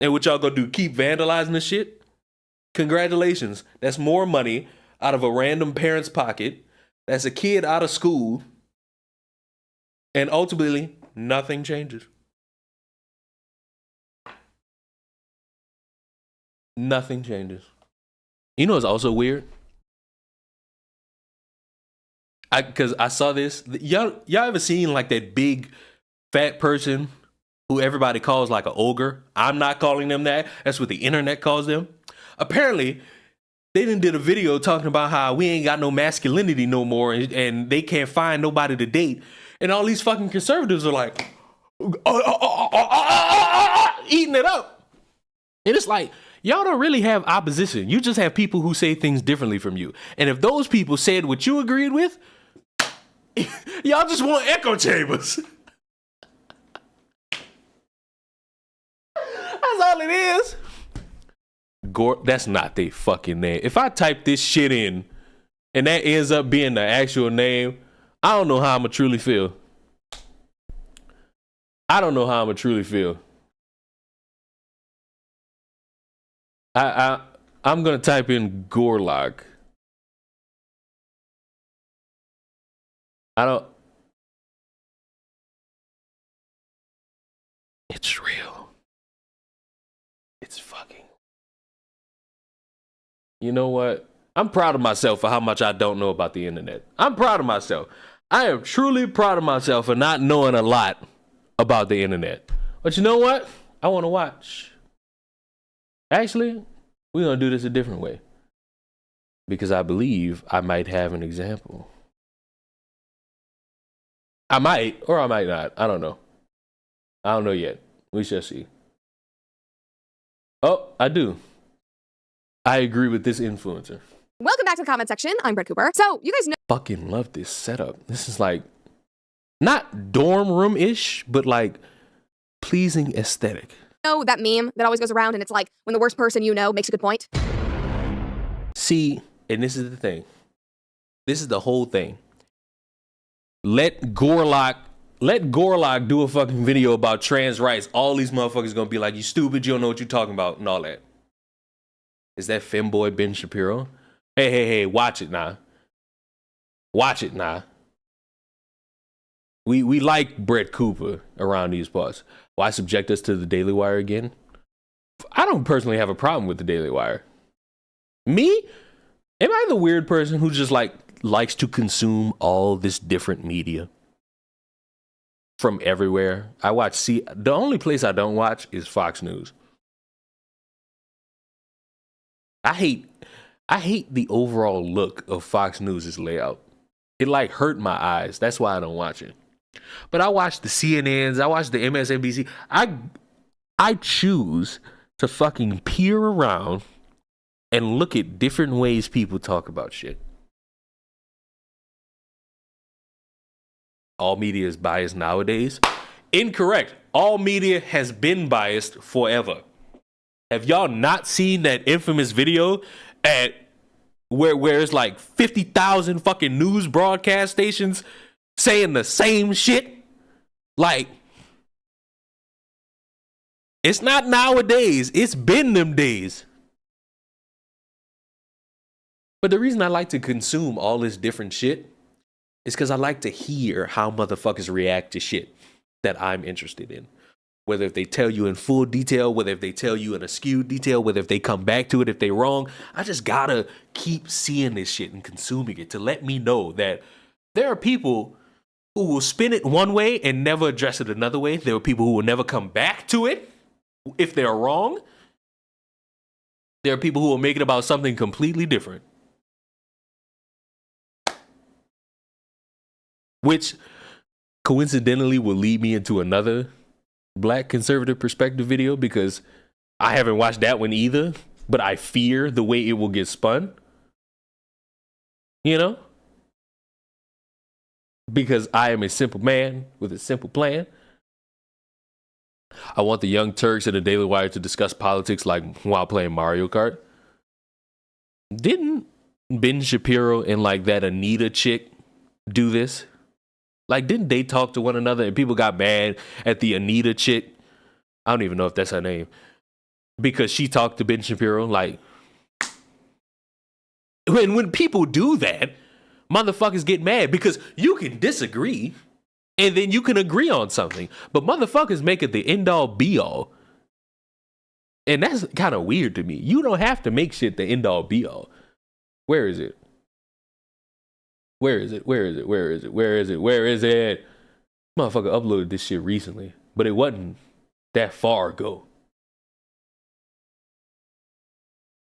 And what y'all gonna do? Keep vandalizing the shit? Congratulations. That's more money out of a random parent's pocket. That's a kid out of school. And ultimately, nothing changes. Nothing changes. You know what's also weird? Because I saw this. Y'all ever seen like that big fat person who everybody calls like an ogre? I'm not calling them that. That's what the internet calls them. Apparently, they done did a video talking about how we ain't got no masculinity no more and they can't find nobody to date. And all these fucking conservatives are like, eating it up. And it's like, y'all don't really have opposition. You just have people who say things differently from you. And if those people said what you agreed with, y'all just want echo chambers. That's all it is. That's not their fucking name. If I type this shit in and that ends up being the actual name, I don't know how I'm gonna truly feel. I don't know how I'm gonna truly feel. I'm gonna type in Gorlock. I don't. It's real. It's fucking. You know what? I'm proud of myself for how much I don't know about the internet. I'm proud of myself. I am truly proud of myself for not knowing a lot about the internet. But you know what? I want to watch. Actually, we're going to do this a different way. Because I believe I might have an example. I might, or I might not. I don't know. I don't know yet. We shall see. Oh, I do. I agree with this influencer. Welcome back to the comment section. I'm Brett Cooper. So, you guys know. Fucking love this setup. This is like, not dorm room-ish, but like pleasing aesthetic. Know that meme that always goes around and it's like, when the worst person you know makes a good point? See, and this is the thing. This is the whole thing. Let Gorlock do a fucking video about trans rights. All these motherfuckers gonna be like, you stupid, you don't know what you're talking about, and all that. Is that femboy Ben Shapiro? Hey, watch it now. Watch it now. We like Brett Cooper around these parts. Why subject us to the Daily Wire again? I don't personally have a problem with the Daily Wire. Me? Am I the weird person who just likes to consume all this different media from everywhere? The only place I don't watch is Fox News. I hate the overall look of Fox News' layout. It hurt my eyes. That's why I don't watch it. But I watch the CNNs, I watch the MSNBC. I choose to fucking peer around and look at different ways people talk about shit. All media is biased nowadays. Incorrect. All media has been biased forever. Have y'all not seen that infamous video at where it's like 50,000 fucking news broadcast stations saying the same shit? Like, it's not nowadays. It's been them days. But the reason I like to consume all this different shit is because I like to hear how motherfuckers react to shit that I'm interested in. Whether if they tell you in full detail, whether if they tell you in a skewed detail, whether if they come back to it if they wrong. I just gotta keep seeing this shit and consuming it to let me know that there are people who will spin it one way and never address it another way. There are people who will never come back to it if they're wrong. There are people who will make it about something completely different. Which coincidentally will lead me into another Black conservative perspective video, because I haven't watched that one either, but I fear the way it will get spun. You know? Because I am a simple man with a simple plan. I want the Young Turks and the Daily Wire to discuss politics like while playing Mario Kart. Didn't Ben Shapiro and like that Anita chick do this? Like, didn't they talk to one another and people got mad at the Anita chick? I don't even know if that's her name. Because she talked to Ben Shapiro. Like, when people do that, motherfuckers get mad because you can disagree and then you can agree on something. But motherfuckers make it the end all be all. And that's kind of weird to me. You don't have to make shit the end all be all. Where is it? Where is it? Where is it? Where is it? Where is it? Where is it? Motherfucker uploaded this shit recently, but it wasn't that far ago.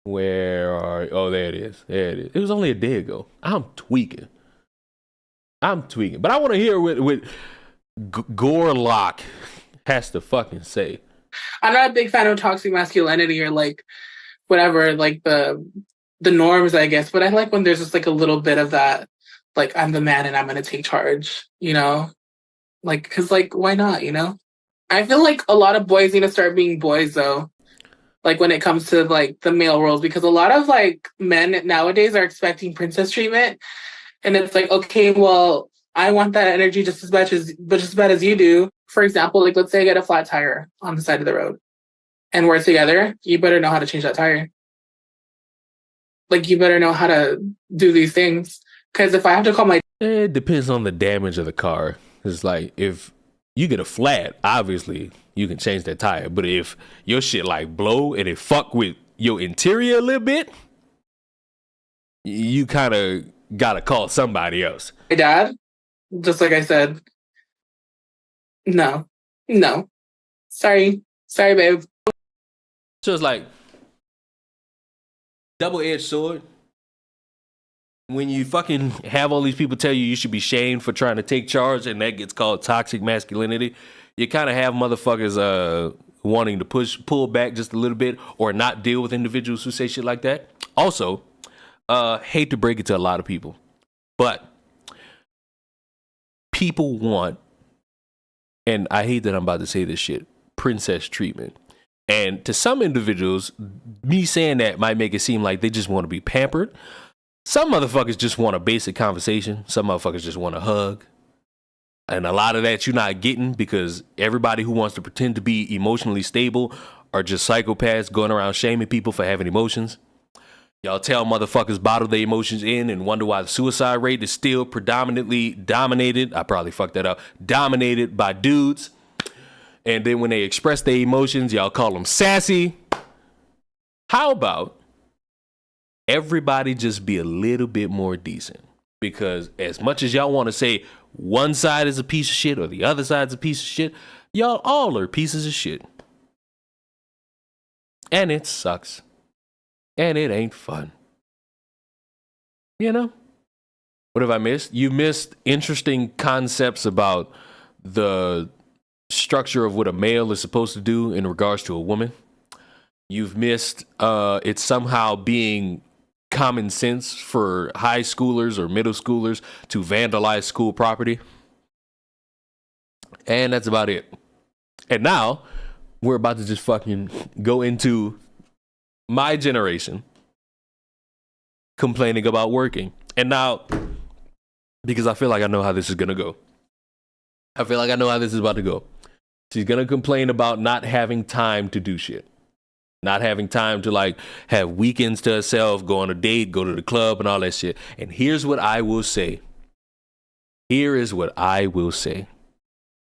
Where are... Oh, there it is. There it is. It was only a day ago. I'm tweaking. But I want to hear what Gorlock has to fucking say. I'm not a big fan of toxic masculinity or like whatever, like the norms, I guess. But I like when there's just like a little bit of that. Like, I'm the man and I'm going to take charge, you know? Like, because, like, why not, you know? I feel like a lot of boys need to start being boys, though. Like, when it comes to, like, the male roles. Because a lot of, like, men nowadays are expecting princess treatment. And it's like, okay, well, I want that energy just as bad as you do. For example, like let's say I get a flat tire on the side of the road and we're together, you better know how to change that tire. Like you better know how to do these things. Because if I have to call my... It depends on the damage of the car. It's like if you get a flat, obviously you can change that tire. But if your shit like blow and it fuck with your interior a little bit, you kind of gotta call somebody else. My dad, just like I said, no. Sorry, babe. So it's like double-edged sword. When you fucking have all these people tell you should be shamed for trying to take charge, and that gets called toxic masculinity, you kind of have motherfuckers wanting to pull back just a little bit or not deal with individuals who say shit like that. Also, hate to break it to a lot of people, but people want, and I hate that I'm about to say this shit, princess treatment. And to some individuals, me saying that might make it seem like they just want to be pampered. Some motherfuckers just want a basic conversation. Some motherfuckers just want a hug. And a lot of that you're not getting because everybody who wants to pretend to be emotionally stable are just psychopaths going around shaming people for having emotions. Y'all tell motherfuckers bottle their emotions in and wonder why the suicide rate is still predominantly dominated. I probably fucked that up. Dominated by dudes. And then when they express their emotions, y'all call them sassy. How about everybody just be a little bit more decent? Because as much as y'all want to say one side is a piece of shit or the other side's a piece of shit, y'all all are pieces of shit. And it sucks. And it ain't fun. You know? What have I missed? You missed interesting concepts about the structure of what a male is supposed to do in regards to a woman. You've missed it somehow being common sense for high schoolers or middle schoolers to vandalize school property. And that's about it. And now we're about to just fucking go into my generation complaining about working. And now, because I feel like I know how this is going to go. I feel like I know how this is about to go. She's going to complain about not having time to do shit. Not having time to like have weekends to herself, go on a date, go to the club and all that shit. And here's what I will say. Here is what I will say.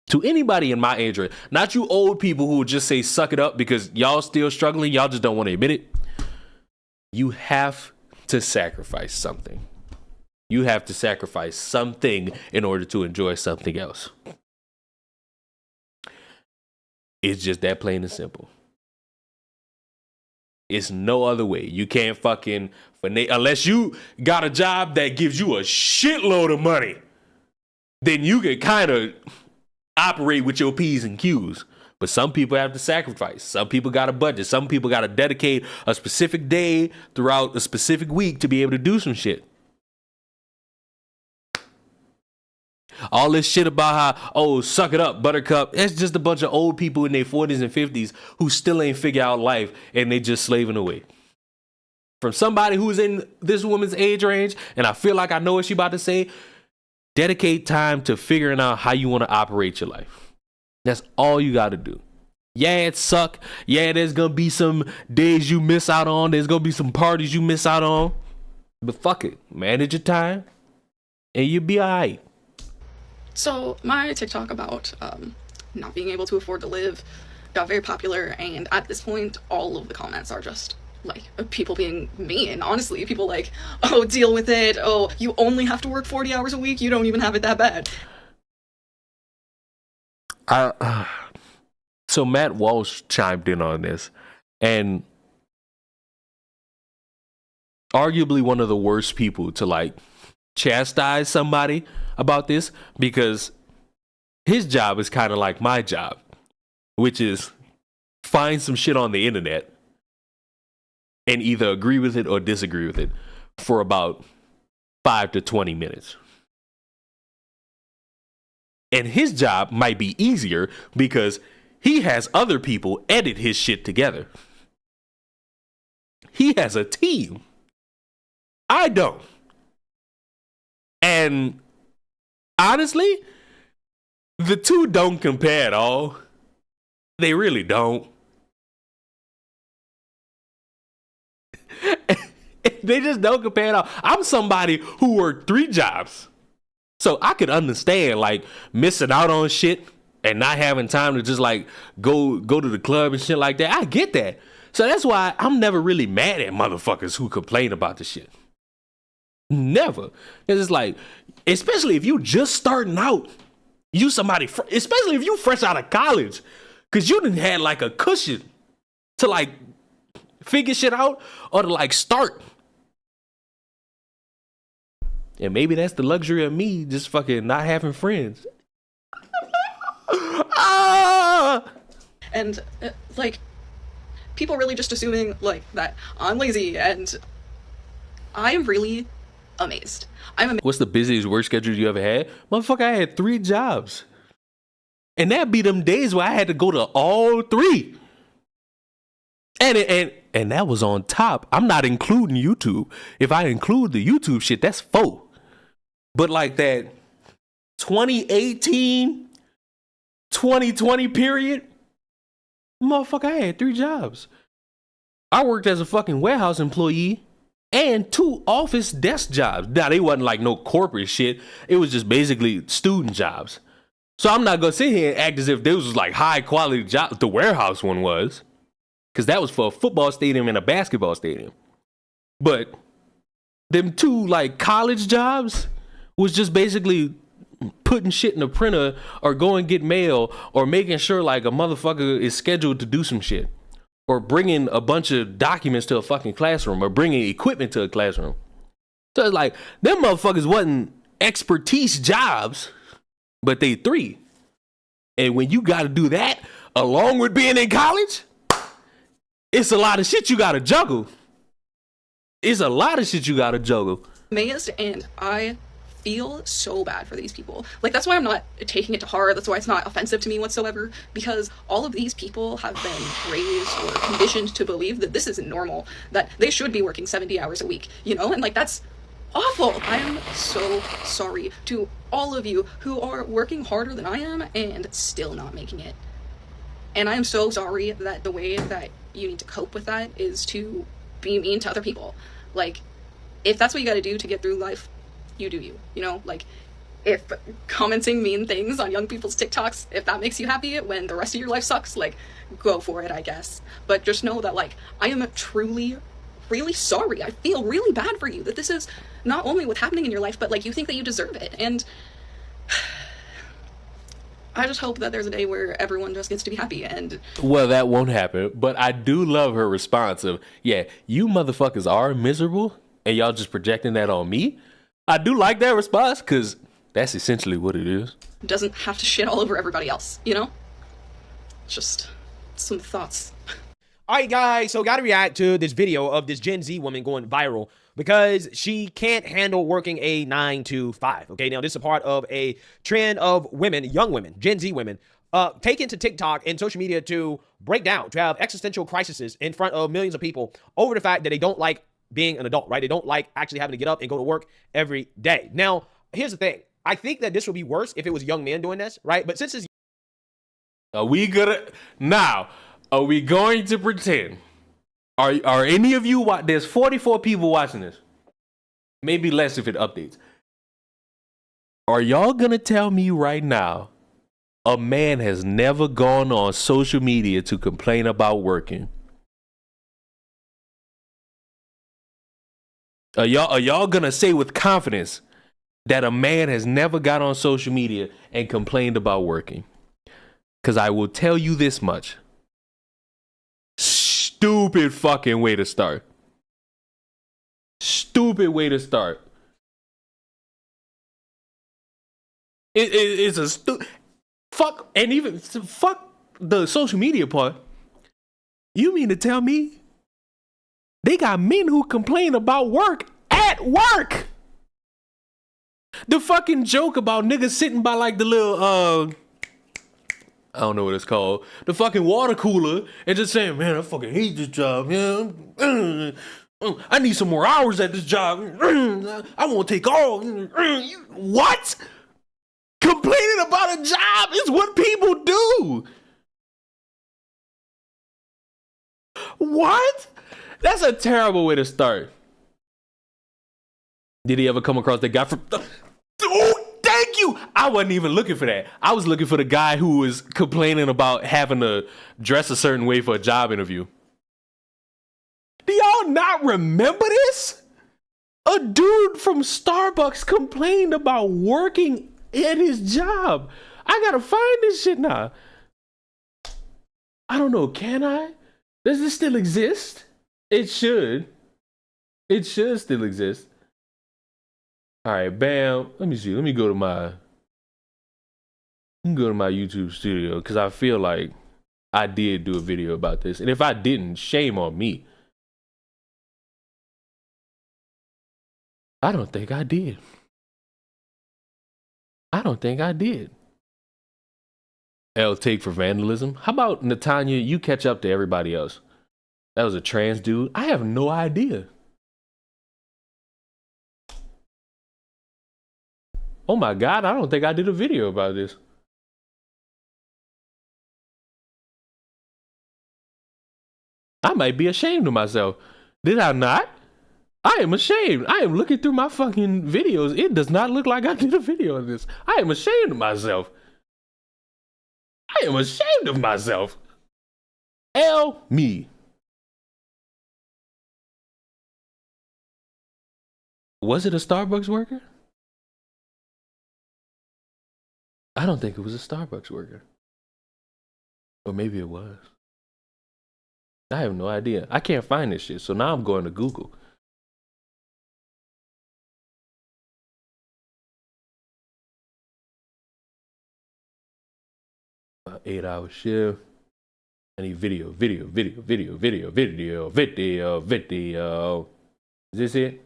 To anybody in my age range, not you old people who would just say suck it up because y'all still struggling, y'all just don't want to admit it. You have to sacrifice something. You have to sacrifice something in order to enjoy something else. It's just that plain and simple. It's no other way. You can't fucking, unless you got a job that gives you a shitload of money, then you can kind of operate with your P's and Q's. But some people have to sacrifice. Some people got a budget. Some people got to dedicate a specific day throughout a specific week to be able to do some shit. All this shit about how, oh, suck it up, buttercup. It's just a bunch of old people in their 40s and 50s who still ain't figure out life and they just slaving away. From somebody who's in this woman's age range, and I feel like I know what she about to say, dedicate time to figuring out how you want to operate your life. That's all you got to do. Yeah, it suck. Yeah, there's going to be some days you miss out on. There's going to be some parties you miss out on. But fuck it. Manage your time and you'll be all right. So my TikTok about not being able to afford to live got very popular, and at this point all of the comments are just like people being mean. Honestly, people like, oh, deal with it, oh, you only have to work 40 hours a week, you don't even have it that bad. So Matt Walsh chimed in on this, and arguably one of the worst people to like chastise somebody about this, because his job is kind of like my job, which is find some shit on the internet and either agree with it or disagree with it for about 5 to 20 minutes. And his job might be easier because he has other people edit his shit together. He has a team. I don't. And honestly, the two don't compare at all. They really don't. They just don't compare at all. I'm somebody who worked 3 jobs. So I could understand like missing out on shit and not having time to just like go to the club and shit like that. I get that. So that's why I'm never really mad at motherfuckers who complain about the shit. Never. Because it's like, especially if you just starting out, you somebody, especially if you fresh out of college, because you didn't had like a cushion to like figure shit out or to like start. And maybe that's the luxury of me just fucking not having friends. And like, people really just assuming like that I'm lazy, and I am really amazed. What's the busiest work schedule you ever had? Motherfucker, I had 3 jobs. And that be them days where I had to go to all 3. And that was on top. I'm not including YouTube. If I include the YouTube shit, that's 4. But like that 2018, 2020 period, motherfucker, I had 3 jobs. I worked as a fucking warehouse employee and 2 office desk jobs. Now, they wasn't like no corporate shit. It was just basically student jobs. So I'm not going to sit here and act as if this was like high quality job. The warehouse one was. Because that was for a football stadium and a basketball stadium. But them 2 like college jobs was just basically putting shit in the printer or going get mail or making sure like a motherfucker is scheduled to do some shit. Or bringing a bunch of documents to a fucking classroom or bringing equipment to a classroom. So it's like, them motherfuckers wasn't expertise jobs, but they 3. And when you got to do that along with being in college, it's a lot of shit you got to juggle. It's a lot of shit you got to juggle. Amazed, and I feel so bad for these people. Like, that's why I'm not taking it to heart. That's why it's not offensive to me whatsoever, because all of these people have been raised or conditioned to believe that this isn't normal, that they should be working 70 hours a week, you know? And like, that's awful. I am so sorry to all of you who are working harder than I am and still not making it. And I am so sorry that the way that you need to cope with that is to be mean to other people. Like, if that's what you gotta do to get through life, you do you, you know? Like, if commenting mean things on young people's TikToks, if that makes you happy when the rest of your life sucks, like, go for it, I guess. But just know that, like, I am truly, really sorry. I feel really bad for you that this is not only what's happening in your life, but, like, you think that you deserve it. And I just hope that there's a day where everyone just gets to be happy. And well, that won't happen. But I do love her response of, yeah, you motherfuckers are miserable and y'all just projecting that on me. I do like that response because that's essentially what it is. Doesn't have to shit all over everybody else, you know? Just some thoughts. All right, guys, so got to react to this video of this Gen Z woman going viral because she can't handle working a 9 to 5. Okay, now this is a part of a trend of women, young women, Gen Z women, taken to TikTok and social media to break down, to have existential crises in front of millions of people over the fact that they don't like being an adult, right? They don't like actually having to get up and go to work every day. Now, here's the thing. I think that this would be worse if it was young men doing this, right? But since it's... Are we going to pretend? Are any of you... There's 44 people watching this. Maybe less if it updates. Are y'all gonna tell me right now a man has never gone on social media to complain about working? Are y'all gonna say with confidence that a man has never got on social media and complained about working? Because I will tell you this much. Stupid fucking way to start. Stupid way to start. It's a fuck, and even fuck the social media part. You mean to tell me they got men who complain about work at work? The fucking joke about niggas sitting by like the little I don't know what it's called, the fucking water cooler, and just saying, man, I fucking hate this job, man. I need some more hours at this job. I won't take all. What? complaining about a job is what people do. What? That's a terrible way to start. Did he ever come across the guy from... Oh, thank you. I wasn't even looking for that. I was looking for the guy who was complaining about having to dress a certain way for a job interview. Do y'all not remember this? A dude from Starbucks complained about working at his job. I gotta find this shit now. I don't know, can I? Does this still exist? It should. It should still exist. All right, bam. Let me see. Let me go to my YouTube studio because I feel like I did do a video about this. And if I didn't, shame on me. I don't think I did. I don't think I did. L take for vandalism. How about Natanya, you catch up to everybody else? That was a trans dude. I have no idea. Oh my God, I don't think I did a video about this. I might be ashamed of myself. Did I not? I am ashamed. I am looking through my fucking videos. It does not look like I did a video of this. I am ashamed of myself. I am ashamed of myself. L me. Was it a Starbucks worker? I don't think it was a Starbucks worker. Or maybe it was. I have no idea. I can't find this shit, so now I'm going to Google. About 8-hour shift. I need video. Is this it?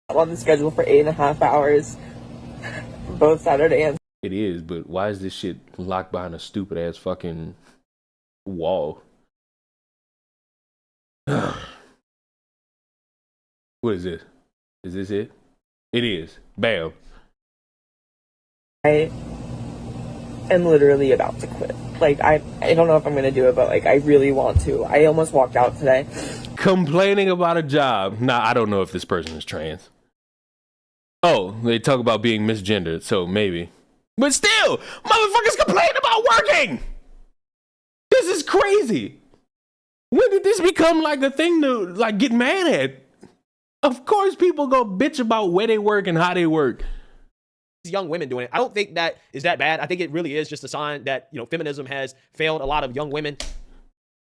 I'm on the schedule for 8.5 hours, both Saturday and... It is, but why is this shit locked behind a stupid ass fucking wall? What is this? Is this it? It is. Bam. I am literally about to quit. Like, I don't know if I'm going to do it, but, like, I really want to. I almost walked out today. Complaining about a job. Nah, I don't know if this person is trans. Oh, they talk about being misgendered, so maybe. But still, motherfuckers complain about working. This is crazy. When did this become like a thing to like get mad at? Of course people go bitch about where they work and how they work. Young women doing it. I don't think that is that bad. I think it really is just a sign that, you know, feminism has failed a lot of young women.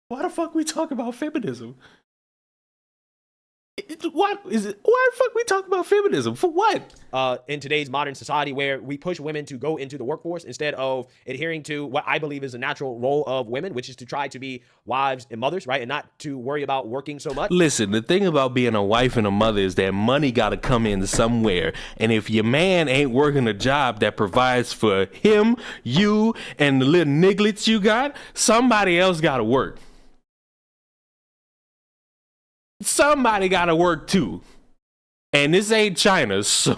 Why the fuck we talk about feminism? Why the fuck we talk about feminism? For what? In today's modern society where we push women to go into the workforce instead of adhering to what I believe is the natural role of women, which is to try to be wives and mothers, right? And not to worry about working so much. Listen, the thing about being a wife and a mother is that money got to come in somewhere. And if your man ain't working a job that provides for him, you, and the little nigglets you got, somebody else got to work. Somebody got to work too. And this ain't China, so.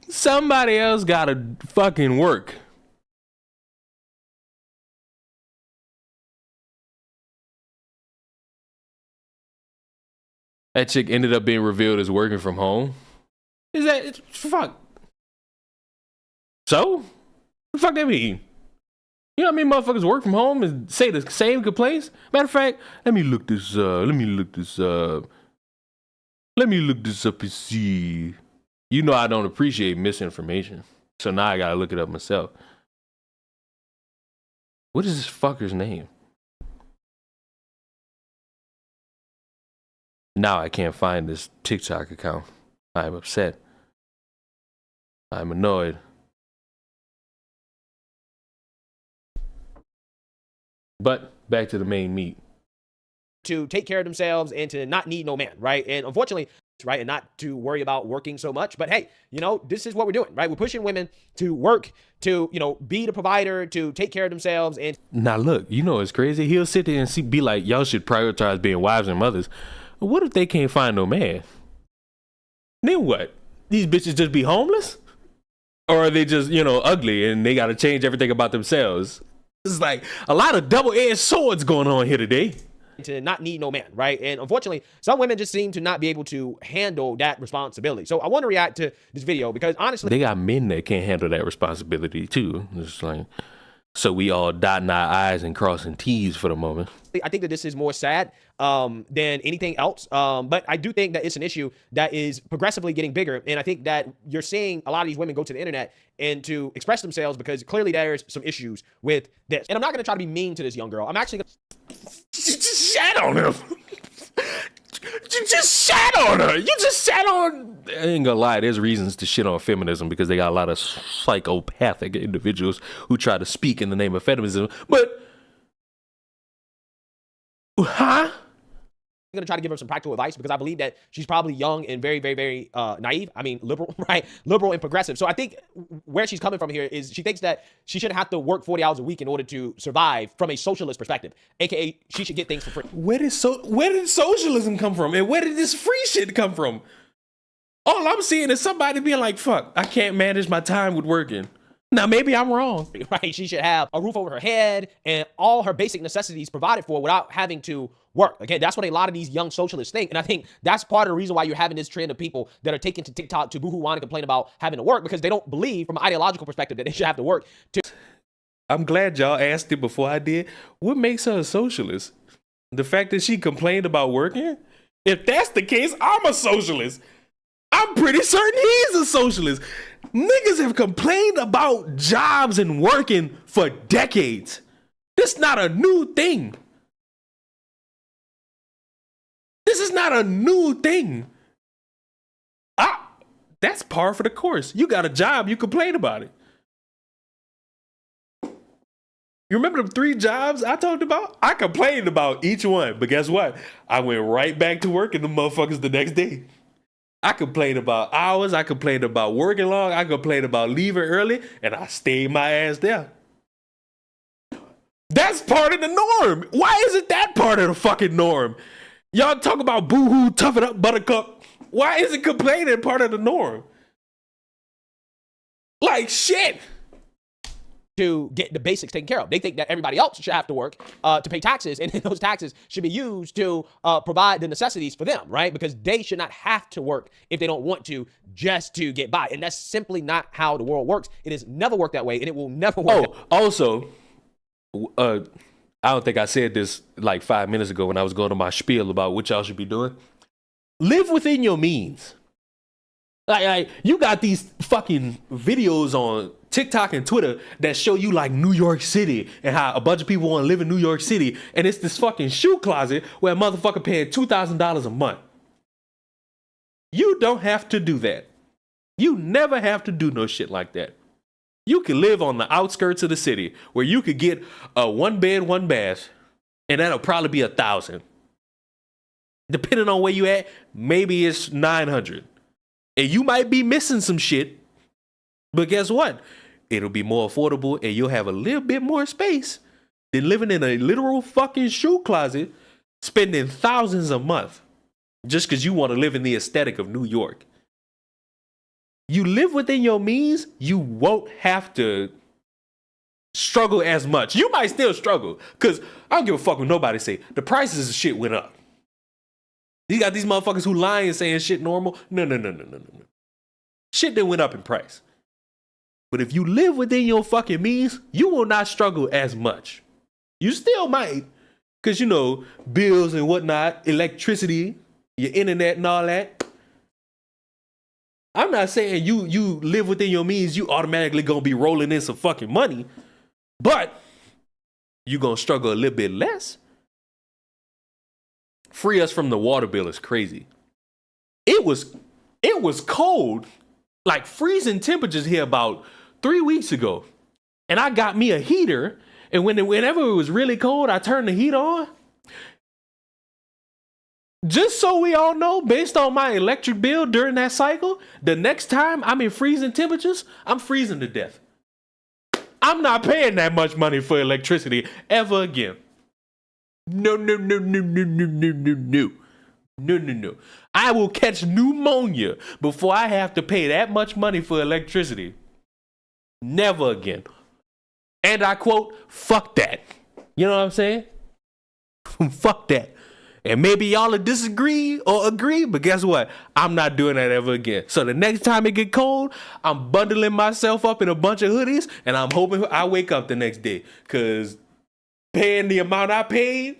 Somebody else got to fucking work. That chick ended up being revealed as working from home. Is that fuck? So? What the fuck that mean? You know how many motherfuckers work from home and say the same complaints? Matter of fact, let me look this up and see. You know I don't appreciate misinformation. So now I gotta look it up myself. What is this fucker's name? Now I can't find this TikTok account. I'm upset. I'm annoyed. But back to the main meat. To take care of themselves and to not need no man, right? And unfortunately, right, and not to worry about working so much. But hey, you know, this is what we're doing, right? We're pushing women to work, to, you know, be the provider, to take care of themselves. And now look, you know it's crazy. He'll sit there and be like, y'all should prioritize being wives and mothers. What if they can't find no man? Then what? These bitches just be homeless? Or are they just, you know, ugly and they got to change everything about themselves? It's like a lot of double-edged swords going on here today. To not need no man, right? And unfortunately, some women just seem to not be able to handle that responsibility. So I want to react to this video because honestly, they got men that can't handle that responsibility too. It's like, so we all dotting our I's and crossing T's for the moment. I think that this is more sad than anything else. But I do think that it's an issue that is progressively getting bigger. And I think that you're seeing a lot of these women go to the internet and to express themselves because clearly there's some issues with this. And I'm not going to try to be mean to this young girl. I'm actually going to just shat on him. You just shat on her. You just shat on. I ain't gonna lie, there's reasons to shit on feminism because they got a lot of psychopathic individuals who try to speak in the name of feminism. But, huh? I'm going to try to give her some practical advice because I believe that she's probably young and very, very, very naive. I mean, liberal, right? Liberal and progressive. So I think where she's coming from here is she thinks that she shouldn't have to work 40 hours a week in order to survive from a socialist perspective, aka she should get things for free. Where did socialism come from? And where did this free shit come from? All I'm seeing is somebody being like, fuck, I can't manage my time with working. Now, maybe I'm wrong. Right? She should have a roof over her head and all her basic necessities provided for without having to work. Again, that's what a lot of these young socialists think. And I think that's part of the reason why you're having this trend of people that are taking to TikTok to boohoo-whine and complain about having to work because they don't believe from an ideological perspective that they should have to work. I'm glad y'all asked it before I did. What makes her a socialist? The fact that she complained about working? If that's the case, I'm a socialist. I'm pretty certain he's a socialist. Niggas have complained about jobs and working for decades. This is not a new thing. This is not a new thing. That's par for the course. You got a job, you complain about it. You remember the 3 jobs I talked about? I complained about each one, but guess what? I went right back to work and the motherfuckers the next day. I complained about hours, I complained about working long, I complained about leaving early, and I stayed my ass there. That's part of the norm. Why isn't that part of the fucking norm? Y'all talk about boo-hoo, tough it up, buttercup. Why isn't complaining part of the norm? Like shit. To get the basics taken care of. They think that everybody else should have to work to pay taxes, and those taxes should be used to provide the necessities for them, right? Because they should not have to work if they don't want to just to get by. And that's simply not how the world works. It has never worked that way, and it will never work. Oh, also, I don't think I said this like 5 minutes ago when I was going to my spiel about what y'all should be doing. Live within your means. Like you got these fucking videos on TikTok and Twitter that show you like New York City and how a bunch of people want to live in New York City, and it's this fucking shoe closet where a motherfucker paying $2,000 a month. You don't have to do that. You never have to do no shit like that. You can live on the outskirts of the city where you could get a 1 bed, 1 bath, and that'll probably be $1,000. Depending on where you at, maybe it's $900. And you might be missing some shit, but guess what? It'll be more affordable and you'll have a little bit more space than living in a literal fucking shoe closet, spending thousands a month just because you want to live in the aesthetic of New York. You live within your means, you won't have to struggle as much. You might still struggle because I don't give a fuck what nobody say. The prices of shit went up. You got these motherfuckers who lying saying shit normal. No. Shit that went up in price. But if you live within your fucking means, you will not struggle as much. You still might, because, you know, bills and whatnot, electricity, your internet and all that. I'm not saying you live within your means, you automatically gonna be rolling in some fucking money, but you gonna struggle a little bit less. Free us from the water bill is crazy. It was cold, like freezing temperatures here about 3 weeks ago. And I got me a heater, and whenever it was really cold, I turned the heat on. Just so we all know, based on my electric bill during that cycle, the next time I'm in freezing temperatures, I'm freezing to death. I'm not paying that much money for electricity ever again. No. No. I will catch pneumonia before I have to pay that much money for electricity. Never again. And I quote, fuck that. You know what I'm saying? Fuck that. And maybe y'all will disagree or agree, but guess what? I'm not doing that ever again. So the next time it get cold, I'm bundling myself up in a bunch of hoodies, and I'm hoping I wake up the next day. Because paying the amount I paid,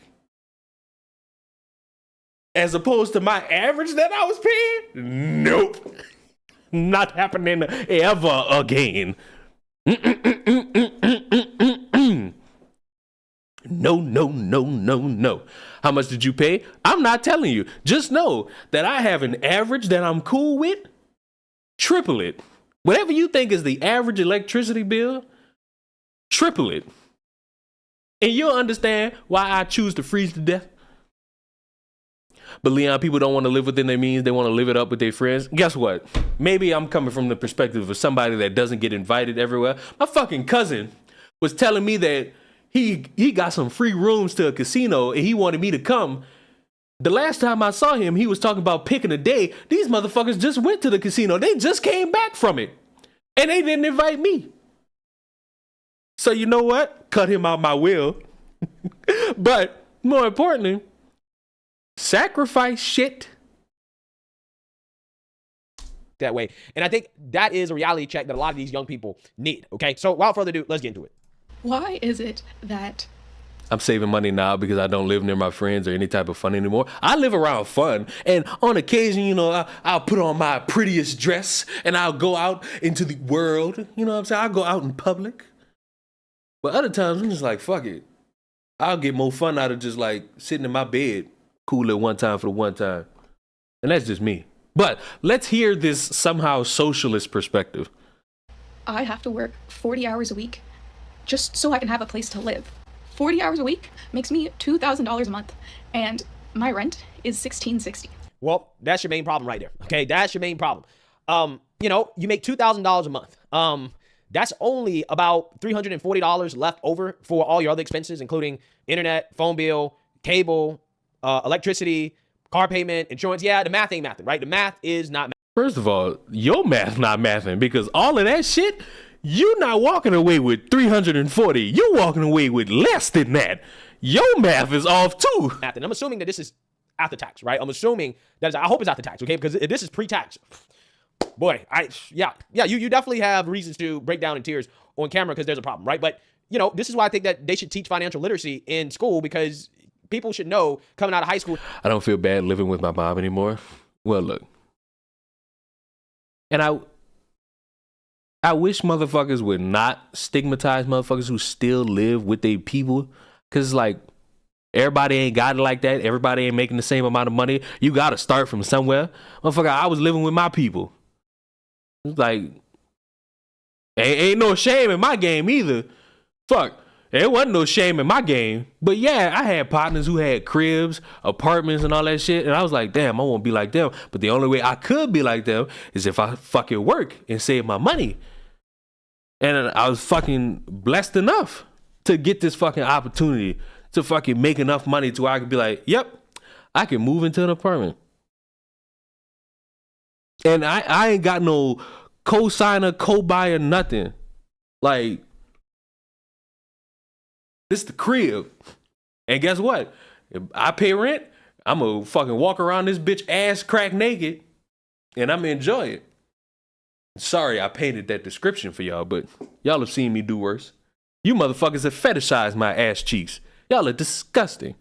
as opposed to my average that I was paying, nope. Not happening ever again. No. How much did you pay? I'm not telling you. Just know that I have an average that I'm cool with. Triple it. Whatever you think is the average electricity bill, triple it. And you'll understand why I choose to freeze to death. But Leon, people don't want to live within their means. They want to live it up with their friends. Guess what? Maybe I'm coming from the perspective of somebody that doesn't get invited everywhere. My fucking cousin was telling me that he got some free rooms to a casino and he wanted me to come. The last time I saw him, he was talking about picking a day. These motherfuckers just went to the casino. They just came back from it. And they didn't invite me. So you know what? Cut him out my will. But more importantly, sacrifice shit that way. And I think that is a reality check that a lot of these young people need. Okay, so without further ado, let's get into it. Why is it that I'm saving money now because I don't live near my friends or any type of fun anymore? I live around fun, and on occasion, you know, I'll put on my prettiest dress and I'll go out into the world. You know what I'm saying? I'll go out in public. But other times, I'm just like, fuck it. I'll get more fun out of just like sitting in my bed, cool at one time for the one time. And that's just me. But let's hear this somehow socialist perspective. I have to work 40 hours a week just so I can have a place to live. 40 hours a week makes me $2,000 a month, and my rent is $1,660. Well, that's your main problem right there. Okay, that's your main problem. You know, you make $2,000 a month. That's only about $340 left over for all your other expenses, including internet, phone bill, cable, electricity, car payment, insurance. Yeah, the math ain't mathing, right? The math is not math. First of all, your math not mathing, because all of that shit, you not walking away with 340. You walking away with less than that. Your math is off too. And I'm assuming that this is after tax, right? I'm assuming that I hope it's after tax, okay? Because if this is pre-tax, boy, you definitely have reasons to break down in tears on camera because there's a problem, right? But you know, this is why I think that they should teach financial literacy in school, because people should know coming out of high school. I don't feel bad living with my mom anymore. Well, look, and I wish motherfuckers would not stigmatize motherfuckers who still live with their people, because like everybody ain't got it like that. Everybody ain't making the same amount of money. You got to start from somewhere. Motherfucker, I was living with my people. It's like, ain't no shame in my game either. Fuck, there wasn't no shame in my game. But yeah, I had partners who had cribs, apartments, and all that shit. And I was like, damn, I won't be like them. But the only way I could be like them is if I fucking work and save my money. And I was fucking blessed enough to get this fucking opportunity to fucking make enough money to where I could be like, yep, I can move into an apartment. And I ain't got no co-signer, co-buyer, nothing. Like, this the crib. And guess what? If I pay rent, I'm gonna fucking walk around this bitch ass crack naked and I'm gonna enjoy it. Sorry I painted that description for y'all, but y'all have seen me do worse. You motherfuckers have fetishized my ass cheeks. Y'all are disgusting.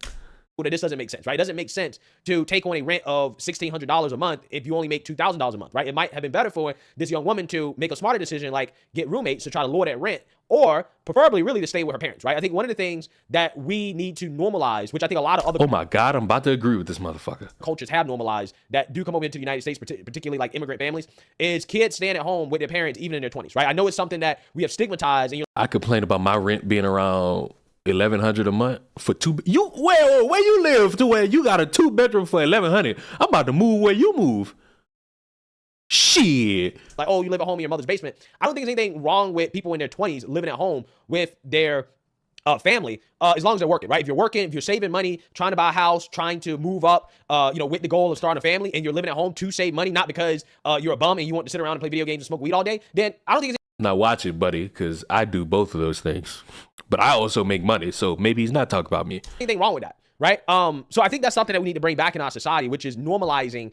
That this doesn't make sense, right? It doesn't make sense to take on a rent of $1,600 a month if you only make $2,000 a month, right? It might have been better for this young woman to make a smarter decision, like get roommates to try to lower that rent, or preferably really to stay with her parents, right? I think one of the things that we need to normalize, which I think a lot of other oh my God, I'm about to agree with this motherfucker. Cultures have normalized that do come over into the United States, particularly like immigrant families, is kids staying at home with their parents even in their 20s, right? I know it's something that we have stigmatized. And I complain about my rent being around $1,100 a month for two. You where you live to where you got a 2-bedroom for $1,100? I'm about to move where you move. Shit. Like, oh, you live at home in your mother's basement. I don't think there's anything wrong with people in their 20s living at home with their family, as long as they're working, right? If you're working, if you're saving money, trying to buy a house, trying to move up, with the goal of starting a family, and you're living at home to save money, not because you're a bum and you want to sit around and play video games and smoke weed all day, then I don't think it's Now watch it, buddy, because I do both of those things. But I also make money, so maybe he's not talking about me. anything wrong with that, right? So I think that's something that we need to bring back in our society, which is normalizing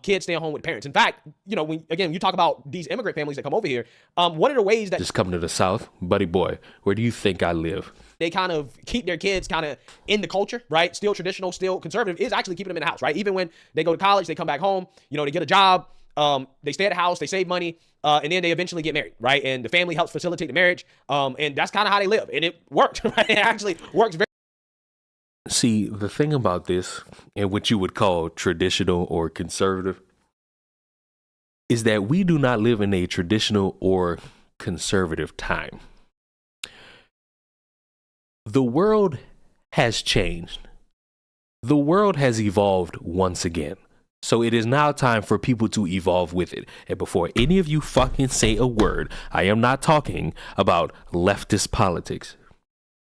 kids staying home with parents. In fact, when you talk about these immigrant families that come over here, one of the ways that Just come to the South, buddy boy, where do you think I live? they kind of keep their kids kind of in the culture, right? Still traditional, still conservative, is actually keeping them in the house, right? Even when they go to college, they come back home, they get a job, they stay at the house, they save money, and then they eventually get married, right? And the family helps facilitate the marriage, and that's kind of how they live. And it worked, right? It actually works very. See, the thing about this, and what you would call traditional or conservative, is that we do not live in a traditional or conservative time. The world has changed. The world has evolved once again. So it is now time for people to evolve with it. And before any of you fucking say a word, I am not talking about leftist politics.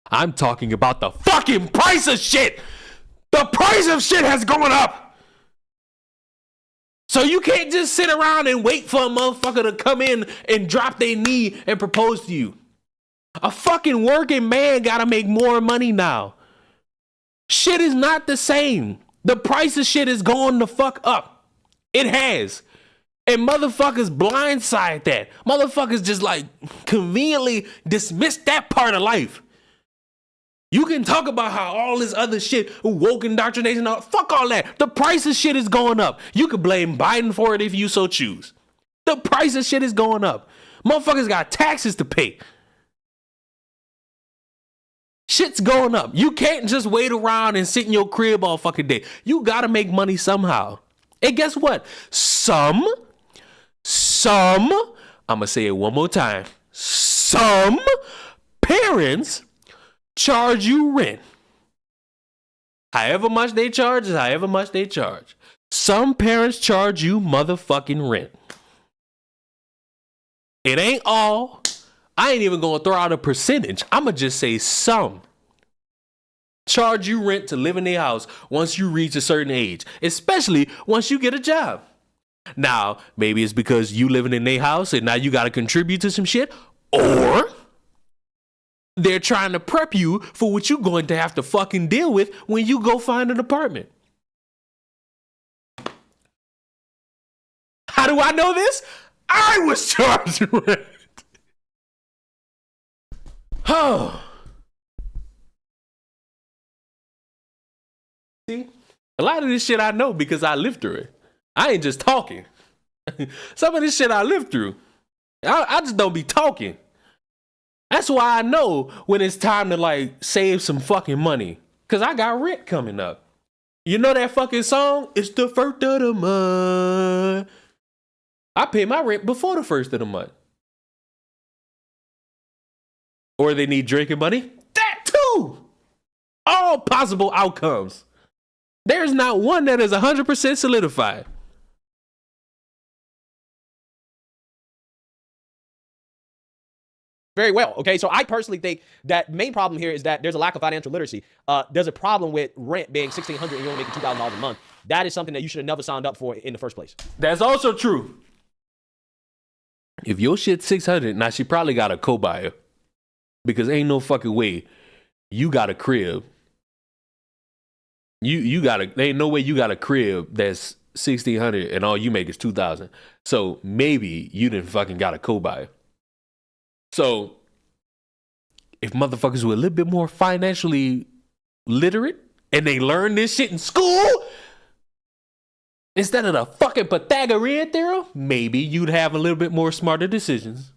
I'm talking about the fucking price of shit. The price of shit has gone up. So you can't just sit around and wait for a motherfucker to come in and drop their knee and propose to you. A fucking working man gotta make more money now. Shit is not the same. The price of shit is going the fuck up. It has. And motherfuckers blindside that. Motherfuckers just conveniently dismiss that part of life. You can talk about how all this other shit, woke indoctrination, fuck all that. The price of shit is going up. You can blame Biden for it if you so choose. The price of shit is going up. Motherfuckers got taxes to pay. Shit's going up. You can't just wait around and sit in your crib all fucking day. You gotta make money somehow. And guess what? Some, I'm gonna say it one more time. Some parents charge you rent. However much they charge is however much they charge. Some parents charge you motherfucking rent. It ain't all. I ain't even gonna throw out a percentage. I'ma just say some. Charge you rent to live in their house once you reach a certain age, especially once you get a job. Now, maybe it's because you living in their house and now you gotta contribute to some shit, or they're trying to prep you for what you're going to have to fucking deal with when you go find an apartment. How do I know this? I was charged rent. Oh. See, a lot of this shit I know because I lived through it. I ain't just talking. Some of this shit I lived through. I just don't be talking. That's why I know when it's time to save some fucking money. Cause I got rent coming up. You know that fucking song? It's the first of the month. I pay my rent before the first of the month. Or they need drinking money. That too. All possible outcomes. There's not one that is 100% solidified. Very well. Okay. So I personally think that main problem here is that there's a lack of financial literacy. There's a problem with rent being $1,600 and you're only making $2,000 a month. That is something that you should have never signed up for in the first place. That's also true. If your shit's $600, now she probably got a co-buyer. Because ain't no fucking way you got a crib. There ain't no way you got a crib that's $1,600 and all you make is $2,000. So maybe you didn't fucking got a co-buyer. So if motherfuckers were a little bit more financially literate and they learn this shit in school instead of the fucking Pythagorean theorem, maybe you'd have a little bit more smarter decisions.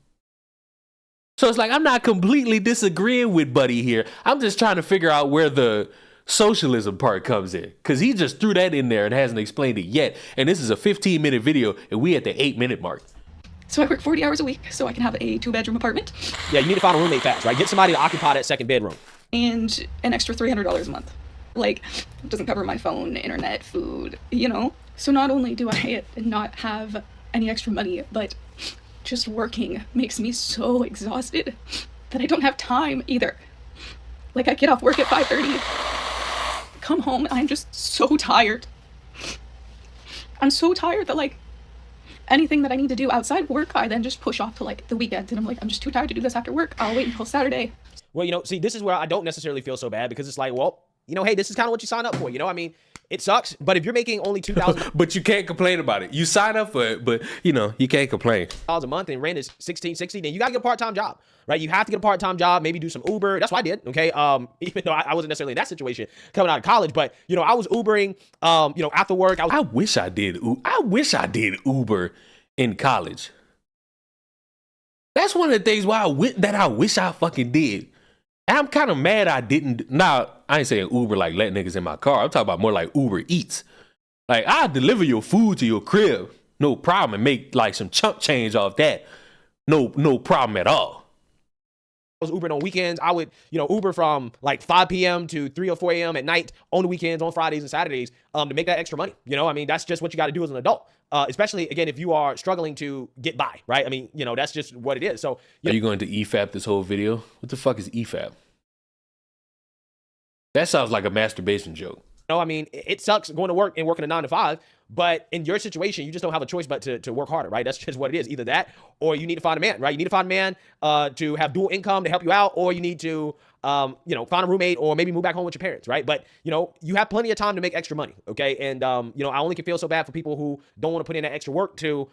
So it's I'm not completely disagreeing with Buddy here. I'm just trying to figure out where the socialism part comes in. Because he just threw that in there and hasn't explained it yet. And this is a 15-minute video and we at the 8-minute mark. So I work 40 hours a week so I can have a 2-bedroom apartment. Yeah, you need to find a roommate fast, right? Get somebody to occupy that second bedroom. And an extra $300 a month. It doesn't cover my phone, internet, food, So not only do I not have any extra money, but just working makes me so exhausted that I don't have time either. Like, I get off work at 5:30, come home, and I'm just so tired. I'm so tired that, like, anything that I need to do outside of work, I then just push off to, like, the weekend. And I'm like, I'm just too tired to do this after work. I'll wait until Saturday. Well, you know, see, this is where I don't necessarily feel so bad, because it's like, well, you know, hey, this is kind of what you signed up for. You know, I mean, it sucks, but if you're making only $2,000, but you can't complain about it. You sign up for it, but you know, you can't complain. a month and rent is $1,660, then you gotta get a part-time job, right? You have to get a part-time job, maybe do some Uber. That's what I did, okay? Even though I wasn't necessarily in that situation coming out of college, but you know, I was Ubering, you know, after work. I wish I did Uber in college. That's one of the things why I wish I fucking did. And I'm kind of mad I didn't. Now, I ain't saying Uber like let niggas in my car. I'm talking about more like Uber Eats. Like, I'll deliver your food to your crib, no problem, and make like some chump change off that. No problem at all. I was Ubering on weekends. I would, you know, Uber from like 5 p.m. to 3 or 4 a.m. at night on the weekends, on Fridays and Saturdays, to make that extra money. You know, I mean, that's just what you got to do as an adult. Especially, again, if you are struggling to get by, right? I mean, you know, that's just what it is. So, Are you going to EFAP this whole video? What the fuck is EFAP? That sounds like a masturbation joke. I mean, it sucks going to work and working a 9 to 5, but in your situation, you just don't have a choice but to work harder, right? That's just what it is. Either that, or you need to find a man, right? You need to find a man to have dual income to help you out, or you need to, you know, find a roommate, or maybe move back home with your parents, right? But, you know, you have plenty of time to make extra money, okay? And, you know, I only can feel so bad for people who don't want to put in that extra work to, you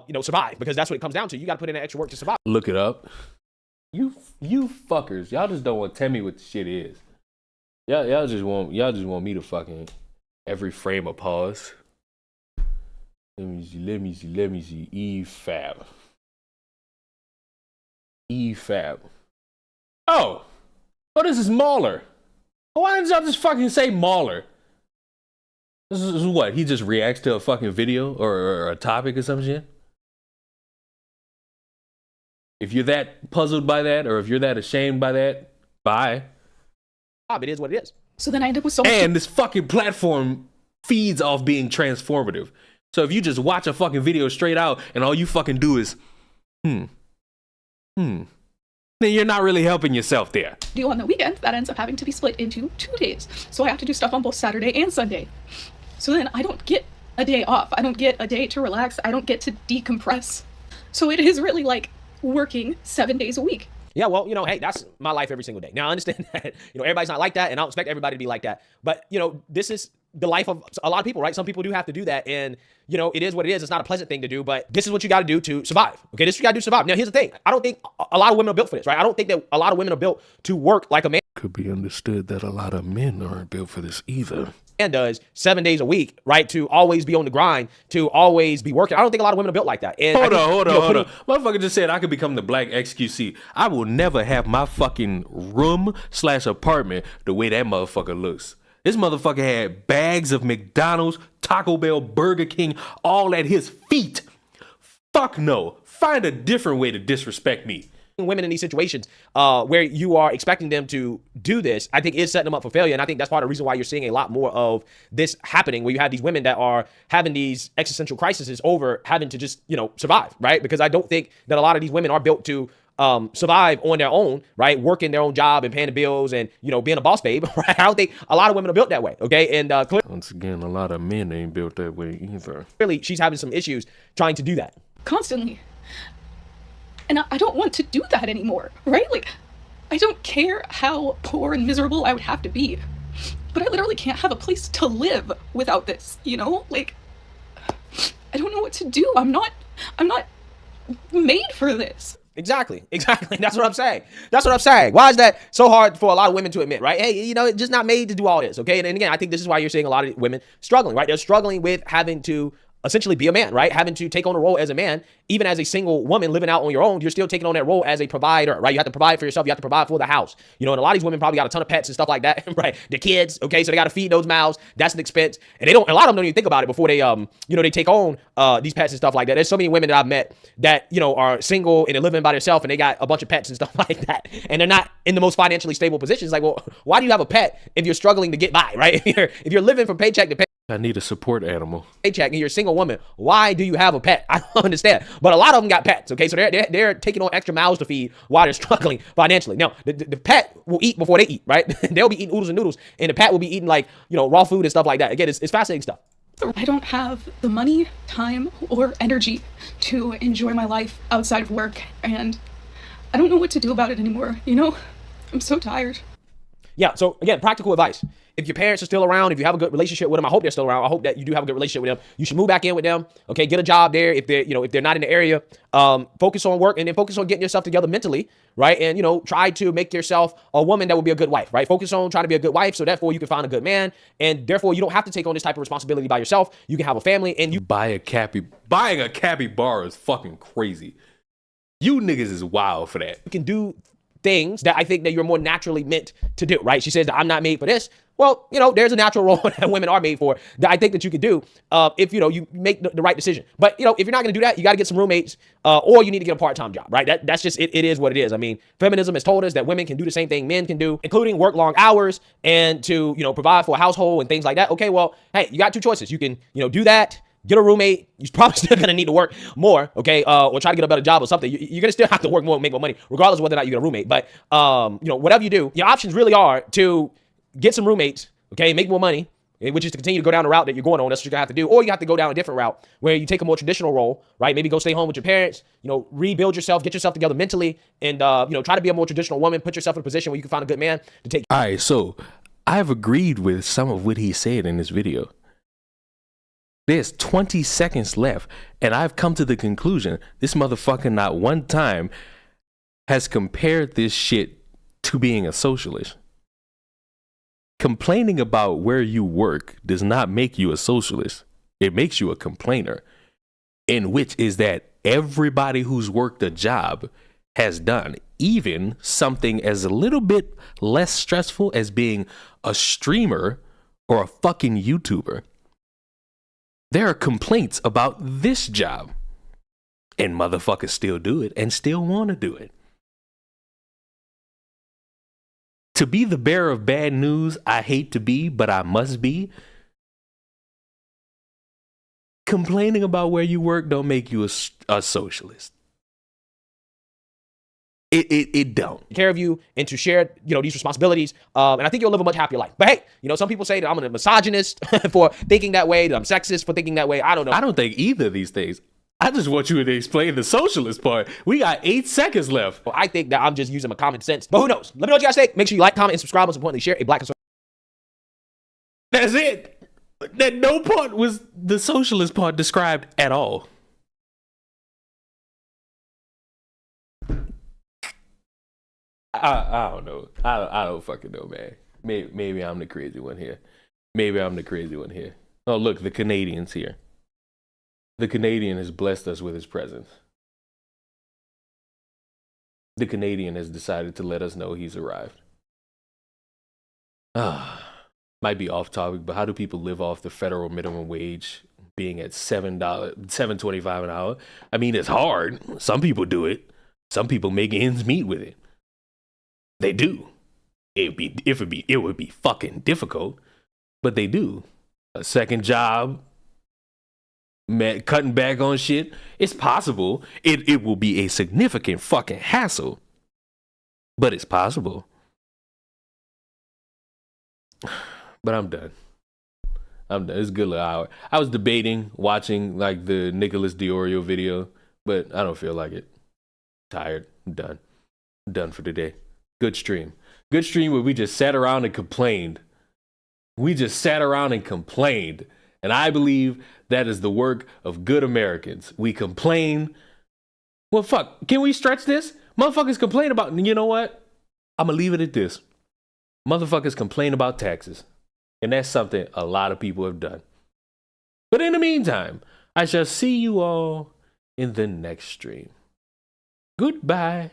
know, survive, because that's what it comes down to. You got to put in that extra work to survive. Look it up. You fuckers, y'all just don't want to tell me what the shit is. Y'all just want me to fucking every frame of pause. Let me see. EFAB. Oh, this is Mahler. Why didn't y'all just fucking say Mahler? This is what? He just reacts to a fucking video or a topic or some shit? If you're that puzzled by that, or if you're that ashamed by that, bye. It is what it is. So then I end up with so much. And this fucking platform feeds off being transformative. So if you just watch a fucking video straight out and all you fucking do is, then you're not really helping yourself there. Do on the weekend, that ends up having to be split into 2 days. So I have to do stuff on both Saturday and Sunday. So then I don't get a day off. I don't get a day to relax. I don't get to decompress. So it is really like working 7 days a week. Yeah, well, you know, hey, that's my life every single day. Now, I understand that, you know, everybody's not like that, and I don't expect everybody to be like that. But, you know, this is the life of a lot of people, right? Some people do have to do that, and, you know, it is what it is. It's not a pleasant thing to do, but this is what you got to do to survive, okay? This is what you got to do to survive. Now, here's the thing. I don't think a lot of women are built for this, right? I don't think that a lot of women are built to work like a man. Could be understood that a lot of men aren't built for this either. And does 7 days a week, right? To always be on the grind, to always be working. I don't think a lot of women are built like that. And Hold on. Motherfucker just said I could become the black XQC. I will never have my fucking room/apartment the way that motherfucker looks. This motherfucker had bags of McDonald's, Taco Bell, Burger King, all at his feet. Fuck no. Find a different way to disrespect me. Women in these situations where you are expecting them to do this, I think is setting them up for failure. And I think that's part of the reason why you're seeing a lot more of this happening, where you have these women that are having these existential crises over having to just, you know, survive, right? Because I don't think that a lot of these women are built to survive on their own, right? Working their own job and paying the bills and, you know, being a boss babe, right? I don't think a lot of women are built that way, okay? And once again, a lot of men ain't built that way either. Clearly, she's having some issues trying to do that. Constantly. And I don't want to do that anymore, right? Like, I don't care how poor and miserable I would have to be, but I literally can't have a place to live without this, you know? Like, I don't know what to do. I'm not made for this. Exactly. That's what I'm saying. Why is that so hard for a lot of women to admit, right? Hey, you know, it's just not made to do all this, okay? And again, I think this is why you're seeing a lot of women struggling, right? They're struggling with having to essentially be a man, right? Having to take on a role as a man, even as a single woman living out on your own, you're still taking on that role as a provider, right? You have to provide for yourself. You have to provide for the house, you know, and a lot of these women probably got a ton of pets and stuff like that, right? The kids, okay? So they got to feed those mouths. That's an expense. And a lot of them don't even think about it before they, you know, they take on these pets and stuff like that. There's so many women that I've met that, you know, are single and they're living by themselves and they got a bunch of pets and stuff like that. And they're not in the most financially stable positions. Like, well, why do you have a pet if you're struggling to get by, right? If you're living from paycheck to paycheck, I need a support animal. Paycheck and you're a single woman, why do you have a pet? I don't understand. But a lot of them got pets, okay? So they're taking on extra mouths to feed while they're struggling financially. Now, the pet will eat before they eat, right? They'll be eating oodles and noodles, and the pet will be eating like, raw food and stuff like that. Again, it's fascinating stuff. I don't have the money, time, or energy to enjoy my life outside of work, and I don't know what to do about it anymore, I'm so tired. Yeah, so again, practical advice. If your parents are still around, if you have a good relationship with them, I hope they're still around. I hope that you do have a good relationship with them. You should move back in with them. Okay, get a job there if they're not in the area. Focus on work and then focus on getting yourself together mentally, right? And try to make yourself a woman that will be a good wife, right? Focus on trying to be a good wife, so therefore you can find a good man, and therefore you don't have to take on this type of responsibility by yourself. You can have a family, and you buying a capybara is fucking crazy. You niggas is wild for that. You can do things that I think that you're more naturally meant to do, right? She says that I'm not made for this. Well, there's a natural role that women are made for that I think that you can do if, you make the right decision. But, if you're not going to do that, you got to get some roommates or you need to get a part-time job, right? That's just, it is what it is. I mean, feminism has told us that women can do the same thing men can do, including work long hours and to, provide for a household and things like that. Okay, well, hey, you got two choices. You can, do that. Get a roommate. You're probably still going to need to work more, okay? Or try to get a better job or something. You're going to still have to work more and make more money, regardless of whether or not you get a roommate. But, whatever you do, your options really are to get some roommates, okay, make more money, which is to continue to go down the route that you're going on. That's what you're going to have to do. Or you have to go down a different route where you take a more traditional role, right? Maybe go stay home with your parents, rebuild yourself, get yourself together mentally, and, try to be a more traditional woman, put yourself in a position where you can find a good man to take. All right, so I've agreed with some of what he said in this video. There's 20 seconds left, and I've come to the conclusion this motherfucker not one time has compared this shit to being a socialist. Complaining about where you work does not make you a socialist. It makes you a complainer, in which is that everybody who's worked a job has done, even something as a little bit less stressful as being a streamer or a fucking YouTuber. There are complaints about this job, and motherfuckers still do it and still want to do it. To be the bearer of bad news, I hate to be, but I must be. Complaining about where you work don't make you a socialist. It don't. Care of you and to share, these responsibilities. And I think you'll live a much happier life. But hey, some people say that I'm a misogynist for thinking that way, that I'm sexist for thinking that way. I don't know. I don't think either of these things. I just want you to explain the socialist part. We got 8 seconds left. Well, I think that I'm just using my common sense. But who knows? Let me know what you guys think. Make sure you like, comment, and subscribe. Most importantly, share a Black conservative. That's it. That no part was the socialist part described at all. I don't know. I don't fucking know, man. Maybe I'm the crazy one here. Oh, look, the Canadian's here. The Canadian has blessed us with his presence. The Canadian has decided to let us know he's arrived. Might be off topic, but how do people live off the federal minimum wage being at $7.25 an hour? I mean, it's hard. Some people do it. Some people make ends meet with it. They do. It would be fucking difficult, but they do. A second job, cutting back on shit. It's possible. It will be a significant fucking hassle, but it's possible. But I'm done. It's a good little hour. I was debating watching like the Nicholas Diorio video, but I don't feel like it. Tired. I'm done. I'm done for today. Good stream where we just sat around and complained. And I believe that is the work of good Americans. We complain. Well, fuck. Can we stretch this? Motherfuckers complain about, you know what? I'm going to leave it at this. Motherfuckers complain about taxes. And that's something a lot of people have done. But in the meantime, I shall see you all in the next stream. Goodbye.